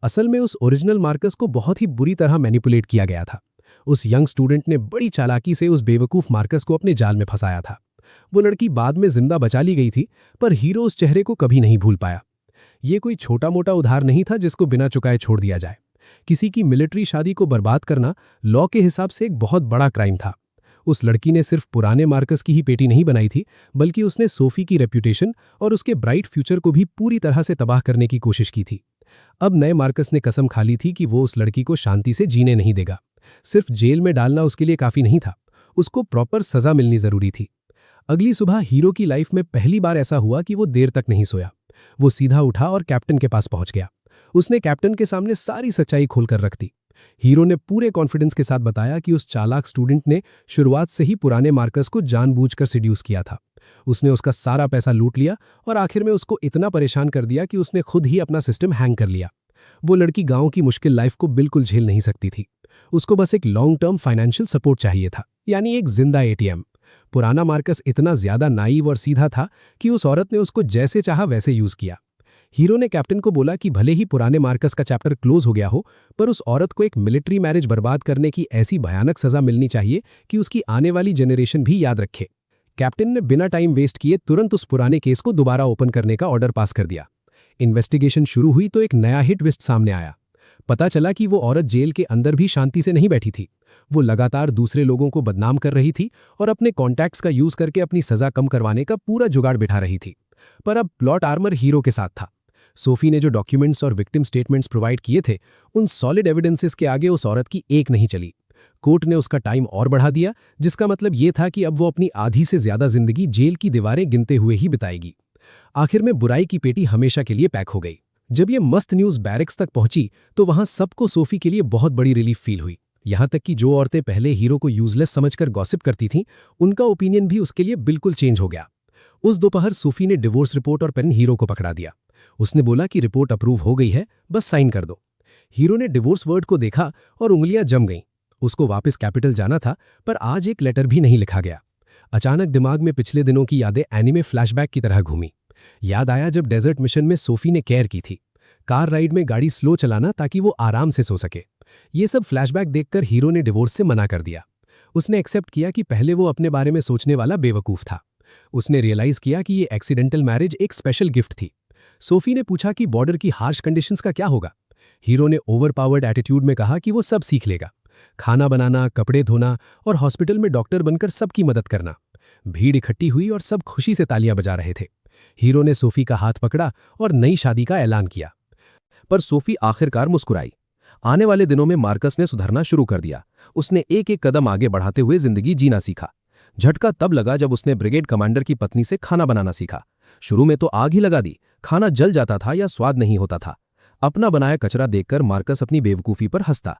असल में उस ओरिजिनल मार्कस को बहुत ही बुरी तरह मैनिपुलेट किया गया था। उस यंग स्टूडेंट ने बड़ी चालाकी से उस बेवकूफ़ मार्कस को अपने जाल में फंसाया था। वो लड़की बाद में जिंदा बचा ली गई थी, पर हीरो उस चेहरे को कभी नहीं भूल पाया। ये कोई छोटा मोटा उधार नहीं था जिसको बिना चुकाए छोड़ दिया जाए। किसी की मिलिट्री शादी को बर्बाद करना लॉ के हिसाब से एक बहुत बड़ा क्राइम था। उस लड़की ने सिर्फ पुराने मार्कस की ही पेटी नहीं बनाई थी, बल्कि उसने सोफी की रेप्यूटेशन और उसके ब्राइट फ्यूचर को भी पूरी तरह से तबाह करने की कोशिश की थी। अब नए मार्कस ने कसम खा ली थी कि वो उस लड़की को शांति से जीने नहीं देगा। सिर्फ जेल में डालना उसके लिए काफी नहीं था, उसको प्रॉपर सजा मिलनी जरूरी थी। अगली सुबह हीरो की लाइफ में पहली बार ऐसा हुआ कि वो देर तक नहीं सोया। वो सीधा उठा और कैप्टन के पास पहुंच गया। उसने कैप्टन के सामने सारी सच्चाई खोलकर रख दी। हीरो ने पूरे कॉन्फिडेंस के साथ बताया कि उस चालाक स्टूडेंट ने शुरुआत से ही पुराने मार्कस को जानबूझकर सिड्यूस किया था। उसने उसका सारा पैसा लूट लिया और आखिर में उसको इतना परेशान कर दिया कि उसने खुद ही अपना सिस्टम हैंग कर लिया। वो लड़की गांव की मुश्किल लाइफ को बिल्कुल झेल नहीं सकती थी। उसको बस एक लॉन्ग टर्म फाइनेंशियल सपोर्ट चाहिए था, यानी एक जिंदा एटीएम। पुराना मार्कस इतना ज्यादा नाइव और सीधा था कि उस औरत ने उसको जैसे चाहा वैसे यूज किया। हीरो ने कैप्टन को बोला कि भले ही पुराने मार्कस का चैप्टर क्लोज हो गया हो, पर उस औरत को एक मिलिट्री मैरिज बर्बाद करने की ऐसी भयानक सजा मिलनी चाहिए कि उसकी आने वाली जनरेशन भी याद रखे। कैप्टन ने बिना टाइम वेस्ट किए तुरंत उस पुराने केस को दोबारा ओपन करने का ऑर्डर पास कर दिया। इन्वेस्टिगेशन शुरू हुई तो एक नया ही ट्विस्ट सामने आया। पता चला कि वो औरत जेल के अंदर भी शांति से नहीं बैठी थी। वो लगातार दूसरे लोगों को बदनाम कर रही थी और अपने कॉन्टैक्ट्स का यूज करके अपनी सजा कम करवाने का पूरा जुगाड़ बिठा रही थी। पर अब प्लॉट आर्मर हीरो के साथ था। सोफी ने जो डॉक्यूमेंट्स और विक्टिम स्टेटमेंट्स प्रोवाइड किए थे, उन सॉलिड एविडेंसेस के आगे उस औरत की एक नहीं चली। कोर्ट ने उसका टाइम और बढ़ा दिया, जिसका मतलब ये था कि अब वो अपनी आधी से ज्यादा जिंदगी जेल की दीवारें गिनते हुए ही बिताएगी। आखिर में बुराई की पेटी हमेशा के लिए पैक हो गई। जब ये मस्त न्यूज बैरिक्स तक पहुंची तो वहां सबको सोफी के लिए बहुत बड़ी रिलीफ फील हुई। यहां तक कि जो औरतें पहले हीरो को यूजलेस समझकर गॉसिप करती थीं, उनका ओपिनियन भी उसके लिए बिल्कुल चेंज हो गया। उस दोपहर सोफी ने डिवोर्स रिपोर्ट और पेन हीरो को पकड़ा दिया। उसने बोला कि रिपोर्ट अप्रूव हो गई है, बस साइन कर दो। हीरो ने डिवोर्स वर्ड को देखा और उंगलियां जम गईं। उसको वापस कैपिटल जाना था, पर आज एक लेटर भी नहीं लिखा गया। अचानक दिमाग में पिछले दिनों की यादें एनीमे फ्लैशबैक की तरह घूमी। याद आया जब डेजर्ट मिशन में सोफी ने केयर की थी, कार राइड में गाड़ी स्लो चलाना ताकि वो आराम से सो सके। ये सब फ्लैशबैक देखकर हीरो ने डिवोर्स से मना कर दिया। उसने एक्सेप्ट किया कि पहले वो अपने बारे में सोचने वाला बेवकूफ था। उसने रियलाइज किया कि ये एक्सीडेंटल मैरिज एक स्पेशल गिफ्ट थी। सोफी ने पूछा कि बॉर्डर की हार्श कंडीशंस का क्या होगा। हीरो ने ओवरपावर्ड एटीट्यूड में कहा कि वो सब सीख लेगा, खाना बनाना, कपड़े धोना और हॉस्पिटल में डॉक्टर बनकर सबकी मदद करना। भीड़ इकट्ठी हुई और सब खुशी से तालियां बजा रहे थे। हीरो ने सोफी का हाथ पकड़ा और नई शादी का ऐलान किया। पर सोफी आखिरकार मुस्कुराई। आने वाले दिनों में मार्कस ने सुधरना शुरू कर दिया। उसने एक एक कदम आगे बढ़ाते हुए जिंदगी जीना सीखा। झटका तब लगा जब उसने ब्रिगेड कमांडर की पत्नी से खाना बनाना सीखा। शुरू में तो आग ही लगा दी, खाना जल जाता था या स्वाद नहीं होता था। अपना बनाया कचरा देखकर मार्कस अपनी बेवकूफी पर हंसता।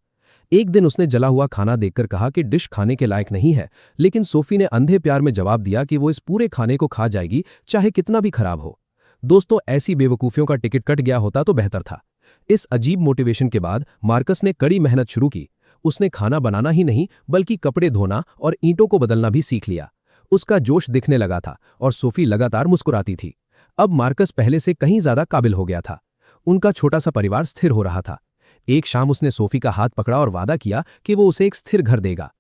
एक दिन उसने जला हुआ खाना देखकर कहा कि डिश खाने के लायक नहीं है, लेकिन सोफी ने अंधे प्यार में जवाब दिया कि वो इस पूरे खाने को खा जाएगी, चाहे कितना भी खराब हो। दोस्तों, ऐसी बेवकूफियों का टिकट कट गया होता तो बेहतर था। इस अजीब मोटिवेशन के बाद मार्कस ने कड़ी मेहनत शुरू की। उसने खाना बनाना ही नहीं, बल्कि कपड़े धोना और ईंटों को बदलना भी सीख लिया। उसका जोश दिखने लगा था और सोफी लगातार मुस्कुराती थी। अब मार्कस पहले से कहीं ज्यादा काबिल हो गया था। उनका छोटा सा परिवार स्थिर हो रहा था। एक शाम उसने सोफी का हाथ पकड़ा और वादा किया कि वो उसे एक स्थिर घर देगा।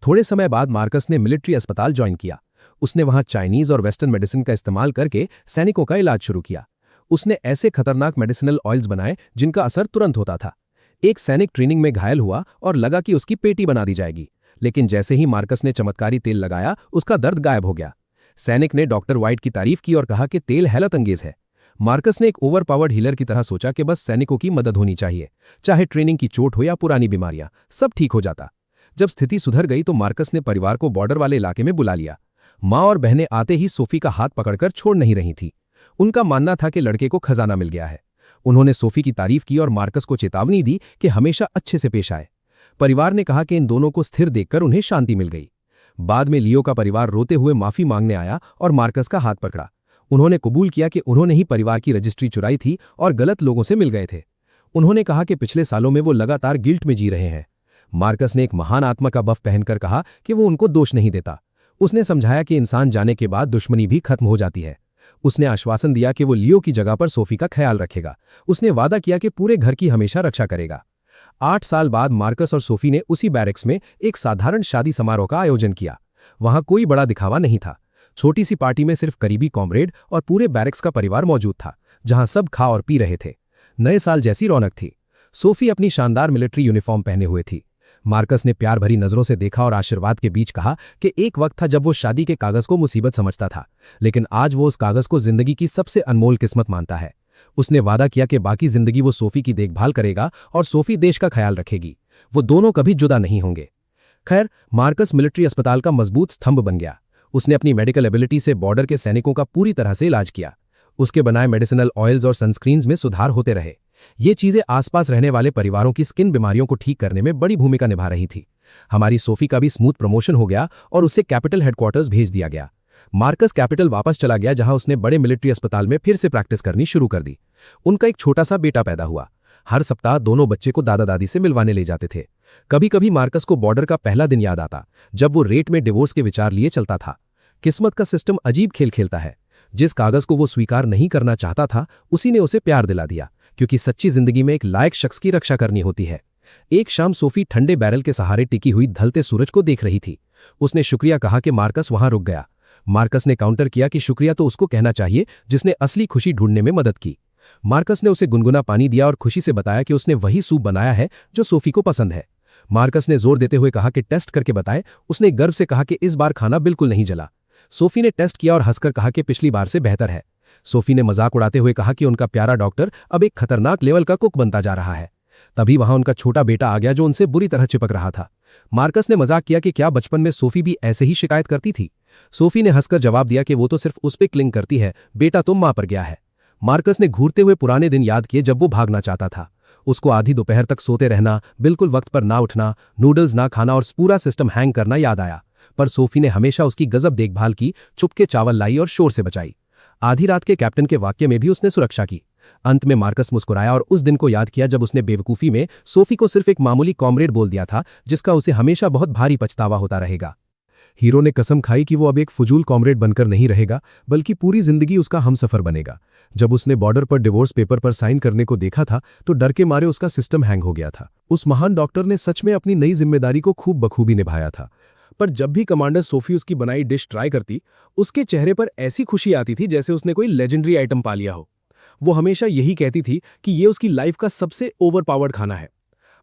थोड़े समय बाद मार्कस ने मिलिट्री अस्पताल ज्वाइन किया। उसने वहां चाइनीज और वेस्टर्न मेडिसिन का इस्तेमाल करके सैनिकों का इलाज शुरू किया। उसने ऐसे खतरनाक मेडिसिनल ऑयल्स बनाए जिनका असर तुरंत होता था। एक सैनिक ट्रेनिंग में घायल हुआ और लगा कि उसकी पेटी बना दी जाएगी, लेकिन जैसे ही मार्कस ने चमत्कारी तेल लगाया, उसका दर्द गायब हो गया। सैनिक ने डॉक्टर वाइट की तारीफ की और कहा कि तेल हैरत अंगेज है। मार्कस ने एक ओवरपावर्ड हीलर की तरह सोचा कि बस सैनिकों की मदद होनी चाहिए, चाहे ट्रेनिंग की चोट हो या पुरानी बीमारियां, सब ठीक हो जाता। जब स्थिति सुधर गई तो मार्कस ने परिवार को बॉर्डर वाले इलाके में बुला लिया। माँ और बहनें आते ही सोफी का हाथ पकड़कर छोड़ नहीं रही थी। उनका मानना था कि लड़के को खजाना मिल गया है। उन्होंने सोफी की तारीफ की और मार्कस को चेतावनी दी कि हमेशा अच्छे से पेश आए। परिवार ने कहा कि इन दोनों को स्थिर देखकर उन्हें शांति मिल गई। बाद में लियो का परिवार रोते हुए माफी मांगने आया और मार्कस का हाथ पकड़ा। उन्होंने कबूल किया कि उन्होंने ही परिवार की रजिस्ट्री चुराई थी और गलत लोगों से मिल गए थे। उन्होंने कहा कि पिछले सालों में वो लगातार गिल्ट में जी रहे हैं। मार्कस ने एक महान आत्मा का बफ पहनकर कहा कि वो उनको दोष नहीं देता। उसने समझाया कि इंसान जाने के बाद दुश्मनी भी खत्म हो जाती है। उसने आश्वासन दिया कि वो लियो की जगह पर सोफी का ख्याल रखेगा। उसने वादा किया कि पूरे घर की हमेशा रक्षा करेगा। 8 साल बाद मार्कस और सोफी ने उसी बैरक्स में एक साधारण शादी समारोह का आयोजन किया। वहां कोई बड़ा दिखावा नहीं था। छोटी सी पार्टी में सिर्फ करीबी कॉमरेड और पूरे बैरक्स का परिवार मौजूद था, जहां सब खा और पी रहे थे। नए साल जैसी रौनक थी। सोफी अपनी शानदार मिलिट्री यूनिफॉर्म पहने हुए थी। मार्कस ने प्यार भरी नजरों से देखा और आशीर्वाद के बीच कहा कि एक वक्त था जब वो शादी के कागज को मुसीबत समझता था, लेकिन आज वो उस कागज को जिंदगी की सबसे अनमोल किस्मत मानता है। उसने वादा किया कि बाकी जिंदगी वो सोफी की देखभाल करेगा और सोफी देश का ख्याल रखेगी। वो दोनों कभी जुदा नहीं होंगे। खैर, मार्कस मिलिट्री अस्पताल का मजबूत स्तंभ बन गया। उसने अपनी मेडिकल एबिलिटी से बॉर्डर के सैनिकों का पूरी तरह से इलाज किया। उसके बनाए मेडिसिनल ऑयल्स और सनस्क्रीन्स में सुधार होते रहे। ये चीजें आसपास रहने वाले परिवारों की स्किन बीमारियों को ठीक करने में बड़ी भूमिका निभा रही थी। हमारी सोफी का भी स्मूथ प्रमोशन हो गया और उसे कैपिटल हेडक्वार्टर्स भेज दिया गया। मार्कस कैपिटल वापस चला गया, जहां उसने बड़े मिलिट्री अस्पताल में फिर से प्रैक्टिस करनी शुरू कर दी। उनका एक छोटा सा बेटा पैदा हुआ। हर सप्ताह दोनों बच्चे को दादा दादी से मिलवाने ले जाते थे। कभी कभी मार्कस को बॉर्डर का पहला दिन याद आता, जब वो रेट में डिवोर्स के विचार लिए चलता था। किस्मत का सिस्टम अजीब खेल खेलता है। जिस कागज को वो स्वीकार नहीं करना चाहता था, उसी ने उसे प्यार दिला दिया, क्योंकि सच्ची जिंदगी में एक लायक शख्स की रक्षा करनी होती है। एक शाम सोफी ठंडे बैरल के सहारे टिकी हुई ढलते सूरज को देख रही थी। उसने शुक्रिया कहा कि मार्कस वहां रुक गया। मार्कस ने काउंटर किया कि शुक्रिया तो उसको कहना चाहिए जिसने असली खुशी ढूंढने में मदद की। मार्कस ने उसे गुनगुना पानी दिया और खुशी से बताया कि उसने वही सूप बनाया है जो सोफी को पसंद है। मार्कस ने जोर देते हुए कहा कि टेस्ट करके बताए। उसने गर्व से कहा कि इस बार खाना बिल्कुल नहीं जला। सोफी ने टेस्ट किया और हंसकर कहा कि पिछली बार से बेहतर है। सोफी ने मजाक उड़ाते हुए कहा कि उनका प्यारा डॉक्टर अब एक खतरनाक लेवल का कुक बनता जा रहा है। तभी वहां उनका छोटा बेटा आ गया, जो उनसे बुरी तरह चिपक रहा था। मार्कस ने मजाक किया कि क्या बचपन में सोफी भी ऐसे ही शिकायत करती थी। सोफी ने हंसकर जवाब दिया कि वो तो सिर्फ उस पे क्लिंग करती है, बेटा तो मां पर गया है। मार्कस ने घूरते हुए पुराने दिन याद किए जब वो भागना चाहता था। उसको आधी दोपहर तक सोते रहना, बिल्कुल वक्त पर ना उठना, नूडल्स ना खाना और पूरा सिस्टम हैंग करना याद आया। पर सोफी ने हमेशा उसकी गजब देखभाल की, चुपके चावल लाई और शोर से बचाई। आधी रात के कैप्टन के वाक्य में भी उसने सुरक्षा की। अंत में मार्कस मुस्कुराया और उस दिन को याद किया जब उसने बेवकूफी में सोफी को सिर्फ एक मामूली कॉमरेड बोल दिया था, जिसका उसे हमेशा बहुत भारी पछतावा होता रहेगा। हीरो ने कसम खाई कि वो अब एक फजूल कॉमरेड बनकर नहीं रहेगा, बल्कि पूरी जिंदगी उसका हमसफर बनेगा। जब उसने बॉर्डर पर डिवोर्स पेपर पर साइन करने को देखा था तो डर के मारे उसका सिस्टम हैंग हो गया था। उस महान डॉक्टर ने सच में अपनी नई जिम्मेदारी को खूब बखूबी निभाया था। पर जब भी कमांडर सोफी उसकी बनाई डिश ट्राई करती, उसके चेहरे पर ऐसी खुशी आती थी जैसे उसने कोई लेजेंडरी आइटम पा लिया हो। वो हमेशा यही कहती थी कि ये उसकी लाइफ का सबसे ओवरपावर्ड खाना है।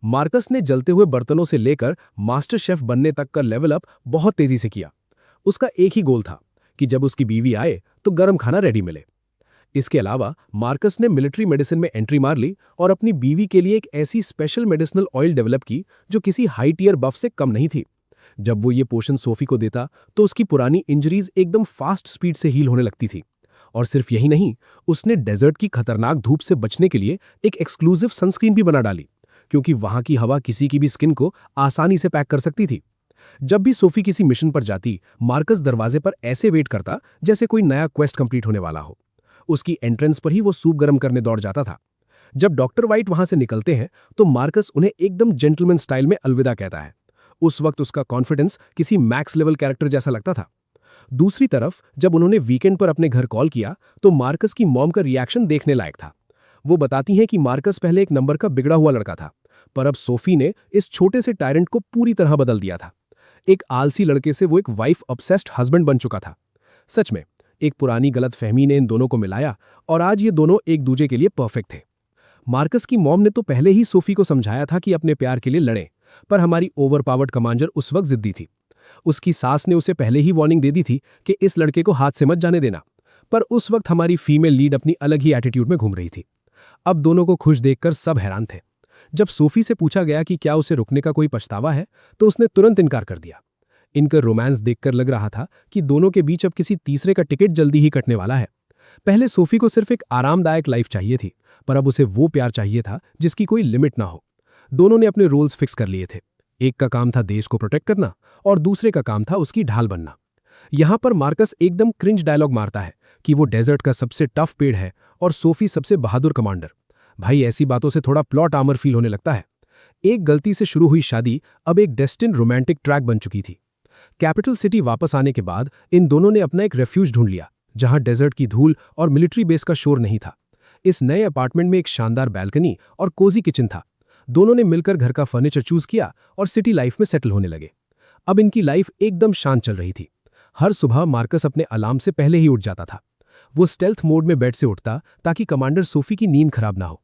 मार्कस ने जलते हुए बर्तनों से लेकर मास्टर शेफ बनने तक का लेवल अप बहुत तेजी से किया। उसका एक ही गोल था कि जब उसकी बीवी आए तो गर्म खाना रेडी मिले। इसके अलावा मार्कस ने मिलिट्री मेडिसिन में एंट्री मार ली और अपनी बीवी के लिए एक ऐसी स्पेशल मेडिसिनल ऑयल डेवलप की जो किसी हाई टियर बफ से कम नहीं थी। जब वो ये पोशन सोफी को देता तो उसकी पुरानी इंजरीज एकदम फास्ट स्पीड से हील होने लगती थी। और सिर्फ यही नहीं, उसने डेजर्ट की खतरनाक धूप से बचने के लिए एक एक्सक्लूसिव सनस्क्रीन भी बना डाली, क्योंकि वहां की हवा किसी की भी स्किन को आसानी से पैक कर सकती थी। जब भी सोफी किसी मिशन पर जाती, मार्कस दरवाजे पर ऐसे वेट करता जैसे कोई नया क्वेस्ट कंप्लीट होने वाला हो। उसकी एंट्रेंस पर ही वो सूप गर्म करने दौड़ जाता था। जब डॉक्टर वाइट वहां से निकलते हैं तो मार्कस उन्हें एकदम जेंटलमैन स्टाइल में अलविदा कहता है। उस वक्त उसका कॉन्फिडेंस किसी मैक्स लेवल कैरेक्टर जैसा लगता था। दूसरी तरफ जब उन्होंने वीकेंड पर अपने घर कॉल किया तो मार्कस की मॉम का रिएक्शन देखने लायक था। वो बताती हैं कि मार्कस पहले एक नंबर का बिगड़ा हुआ लड़का था, पर अब सोफी ने इस छोटे से टायरेंट को पूरी तरह बदल दिया था। एक आलसी लड़के से वो एक वाइफ ऑब्सेस्ड हस्बैंड बन चुका था। सच में एक पुरानी गलतफहमी ने इन दोनों को मिलाया और आज ये दोनों एक दूसरे के लिए परफेक्ट थे। मार्कस की मॉम ने तो पहले ही सोफी को समझाया था कि अपने प्यार के लिए लड़ें, पर हमारी ओवरपावर्ड कमांडर उस वक्त जिद्दी थी। उसकी सास ने उसे पहले ही वार्निंग दे दी थी कि इस लड़के को हाथ से मत जाने देना, पर उस वक्त हमारी फीमेल लीड अपनी अलग ही एटीट्यूड में घूम रही थी। अब दोनों को खुश देखकर सब हैरान थे। जब सोफी से पूछा गया कि क्या उसे रुकने का कोई पछतावा है, तो उसने तुरंत इनकार कर दिया। इनका रोमांस देखकर लग रहा था कि दोनों के बीच अब किसी तीसरे का टिकट जल्दी ही कटने वाला है। पहले सोफी को सिर्फ एक आरामदायक लाइफ चाहिए थी, पर अब उसे वो प्यार चाहिए था जिसकी कोई लिमिट ना हो। दोनों ने अपने रोल्स फिक्स कर लिए थे। एक का काम था देश को प्रोटेक्ट करना और दूसरे का काम था उसकी ढाल बनना। यहां पर मार्कस एकदम क्रिंज डायलॉग मारता है कि वो डेजर्ट का सबसे टफ पेड़ है और सोफी सबसे बहादुर कमांडर। भाई, ऐसी बातों से थोड़ा प्लॉट आर्मर फील होने लगता है। एक गलती से शुरू हुई शादी अब एक डेस्टिन रोमांटिक ट्रैक बन चुकी थी। कैपिटल सिटी वापस आने के बाद इन दोनों ने अपना एक रेफ्यूज ढूंढ लिया, जहां डेजर्ट की धूल और मिलिट्री बेस का शोर नहीं था। इस नए अपार्टमेंट में एक शानदार बैल्कनी और कोजी किचन था। दोनों ने मिलकर घर का फर्नीचर चूज किया और सिटी लाइफ में सेटल होने लगे। अब इनकी लाइफ एकदम शांत चल रही थी। हर सुबह मार्कस अपने अलार्म से पहले ही उठ जाता था। वो स्टेल्थ मोड में बेड से उठता ताकि कमांडर सोफी की नींद खराब ना हो।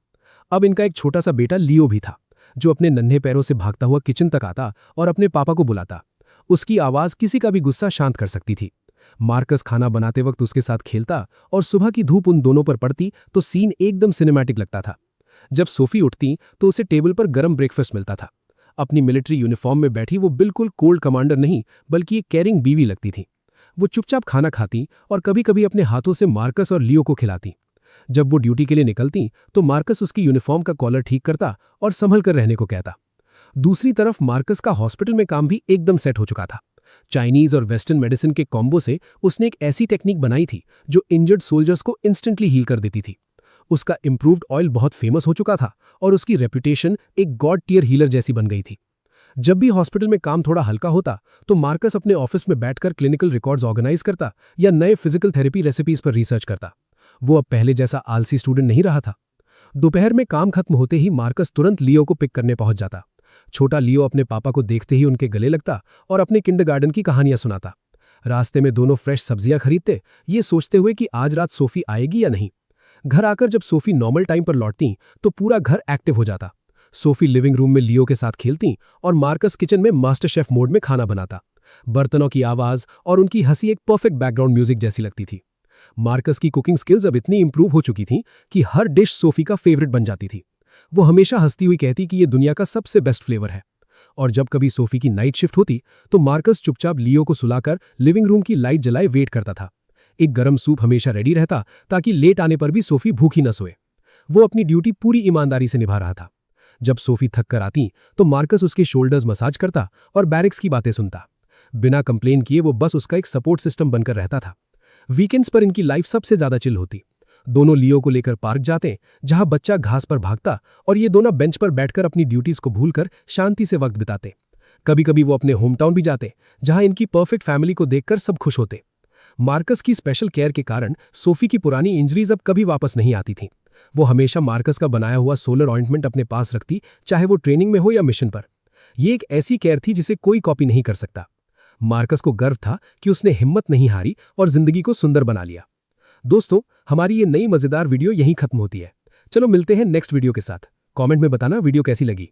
अब इनका एक छोटा सा बेटा लियो भी था, जो अपने नन्हे पैरों से भागता हुआ किचन तक आता और अपने पापा को बुलाता। उसकी आवाज किसी का भी गुस्सा शांत कर सकती थी। मार्कस खाना बनाते वक्त उसके साथ खेलता और सुबह की धूप उन दोनों पर पड़ती तो सीन एकदम सिनेमैटिक लगता था। जब सोफी उठती तो उसे टेबल पर गर्म ब्रेकफास्ट मिलता था। अपनी मिलिट्री यूनिफॉर्म में बैठी वो बिल्कुल कोल्ड कमांडर नहीं, बल्कि एक केयरिंग बीवी लगती थी। वो चुपचाप खाना खाती और कभी कभी अपने हाथों से मार्कस और लियो को खिलाती। जब वो ड्यूटी के लिए निकलती तो मार्कस उसकी यूनिफॉर्म का कॉलर ठीक करता और संभल कर रहने को कहता। दूसरी तरफ मार्कस का हॉस्पिटल में काम भी एकदम सेट हो चुका था। चाइनीज और वेस्टर्न मेडिसिन के कॉम्बो से उसने एक ऐसी टेक्निक बनाई थी जो इंजर्ड सोल्जर्स को इंस्टेंटली हील कर देती थी। उसका इंप्रूव्ड ऑयल बहुत फेमस हो चुका था और उसकी रेपुटेशन एक गॉड टियर हीलर जैसी बन गई थी। जब भी हॉस्पिटल में काम थोड़ा हल्का होता तो मार्कस अपने ऑफिस में बैठकर क्लिनिकल रिकॉर्ड्स ऑर्गेनाइज करता या नए फिजिकल थेरेपी रेसिपीज पर रिसर्च करता। वो अब पहले जैसा आलसी स्टूडेंट नहीं रहा था। दोपहर में काम खत्म होते ही मार्कस तुरंत लियो को पिक करने पहुंच जाता। छोटा लियो अपने पापा को देखते ही उनके गले लगता और अपने किंडरगार्टन की कहानियां सुनाता। रास्ते में दोनों फ्रेश सब्जियां खरीदते, ये सोचते हुए कि आज रात सोफी आएगी या नहीं। घर आकर जब सोफी नॉर्मल टाइम पर लौटती तो पूरा घर एक्टिव हो जाता। सोफी लिविंग रूम में लियो के साथ खेलती और मार्कस किचन में मास्टर शेफ मोड में खाना बनाता। बर्तनों की आवाज और उनकी हंसी एक परफेक्ट बैकग्राउंड म्यूजिक जैसी लगती थी। मार्कस की कुकिंग स्किल्स अब इतनी इंप्रूव हो चुकी थीं कि हर डिश सोफी का फेवरेट बन जाती थी। वो हमेशा हंसती हुई कहती कि ये दुनिया का सबसे बेस्ट फ्लेवर है। और जब कभी सोफी की नाइट शिफ्ट होती तो मार्कस चुपचाप लियो को सुलाकर लिविंग रूम की लाइट जलाए वेट करता था। एक गरम सूप हमेशा रेडी रहता ताकि लेट आने पर भी सोफी भूखी न सोए। वो अपनी ड्यूटी पूरी ईमानदारी से निभा रहा था। जब सोफी थक कर आती तो मार्कस उसके शोल्डर्स मसाज करता और बैरिक्स की बातें सुनता। बिना कंप्लेन किए वो बस उसका एक सपोर्ट सिस्टम बनकर रहता था। वीकेंड्स पर इनकी लाइफ सबसे ज्यादा चिल होती। दोनों लियो को लेकर पार्क जाते, जहां बच्चा घास पर भागता और ये दोनों बेंच पर बैठकर अपनी ड्यूटीज को भूलकर शांति से वक्त बिताते। कभी कभी वो अपने होम टाउन भी जाते, जहां इनकी परफेक्ट फैमिली को देखकर सब खुश होते। मार्कस की स्पेशल केयर के कारण सोफी की पुरानी इंजरीज अब कभी वापस नहीं आती थीं। वो हमेशा मार्कस का बनाया हुआ सोलर ऑइंटमेंट अपने पास रखती, चाहे वो ट्रेनिंग में हो या मिशन पर। ये एक ऐसी केयर थी जिसे कोई कॉपी नहीं कर सकता। मार्कस को गर्व था कि उसने हिम्मत नहीं हारी और जिंदगी को सुंदर बना लिया। दोस्तों, हमारी ये नई मजेदार वीडियो यहीं खत्म होती है। चलो मिलते हैं नेक्स्ट वीडियो के साथ। कमेंट में बताना वीडियो कैसी लगी।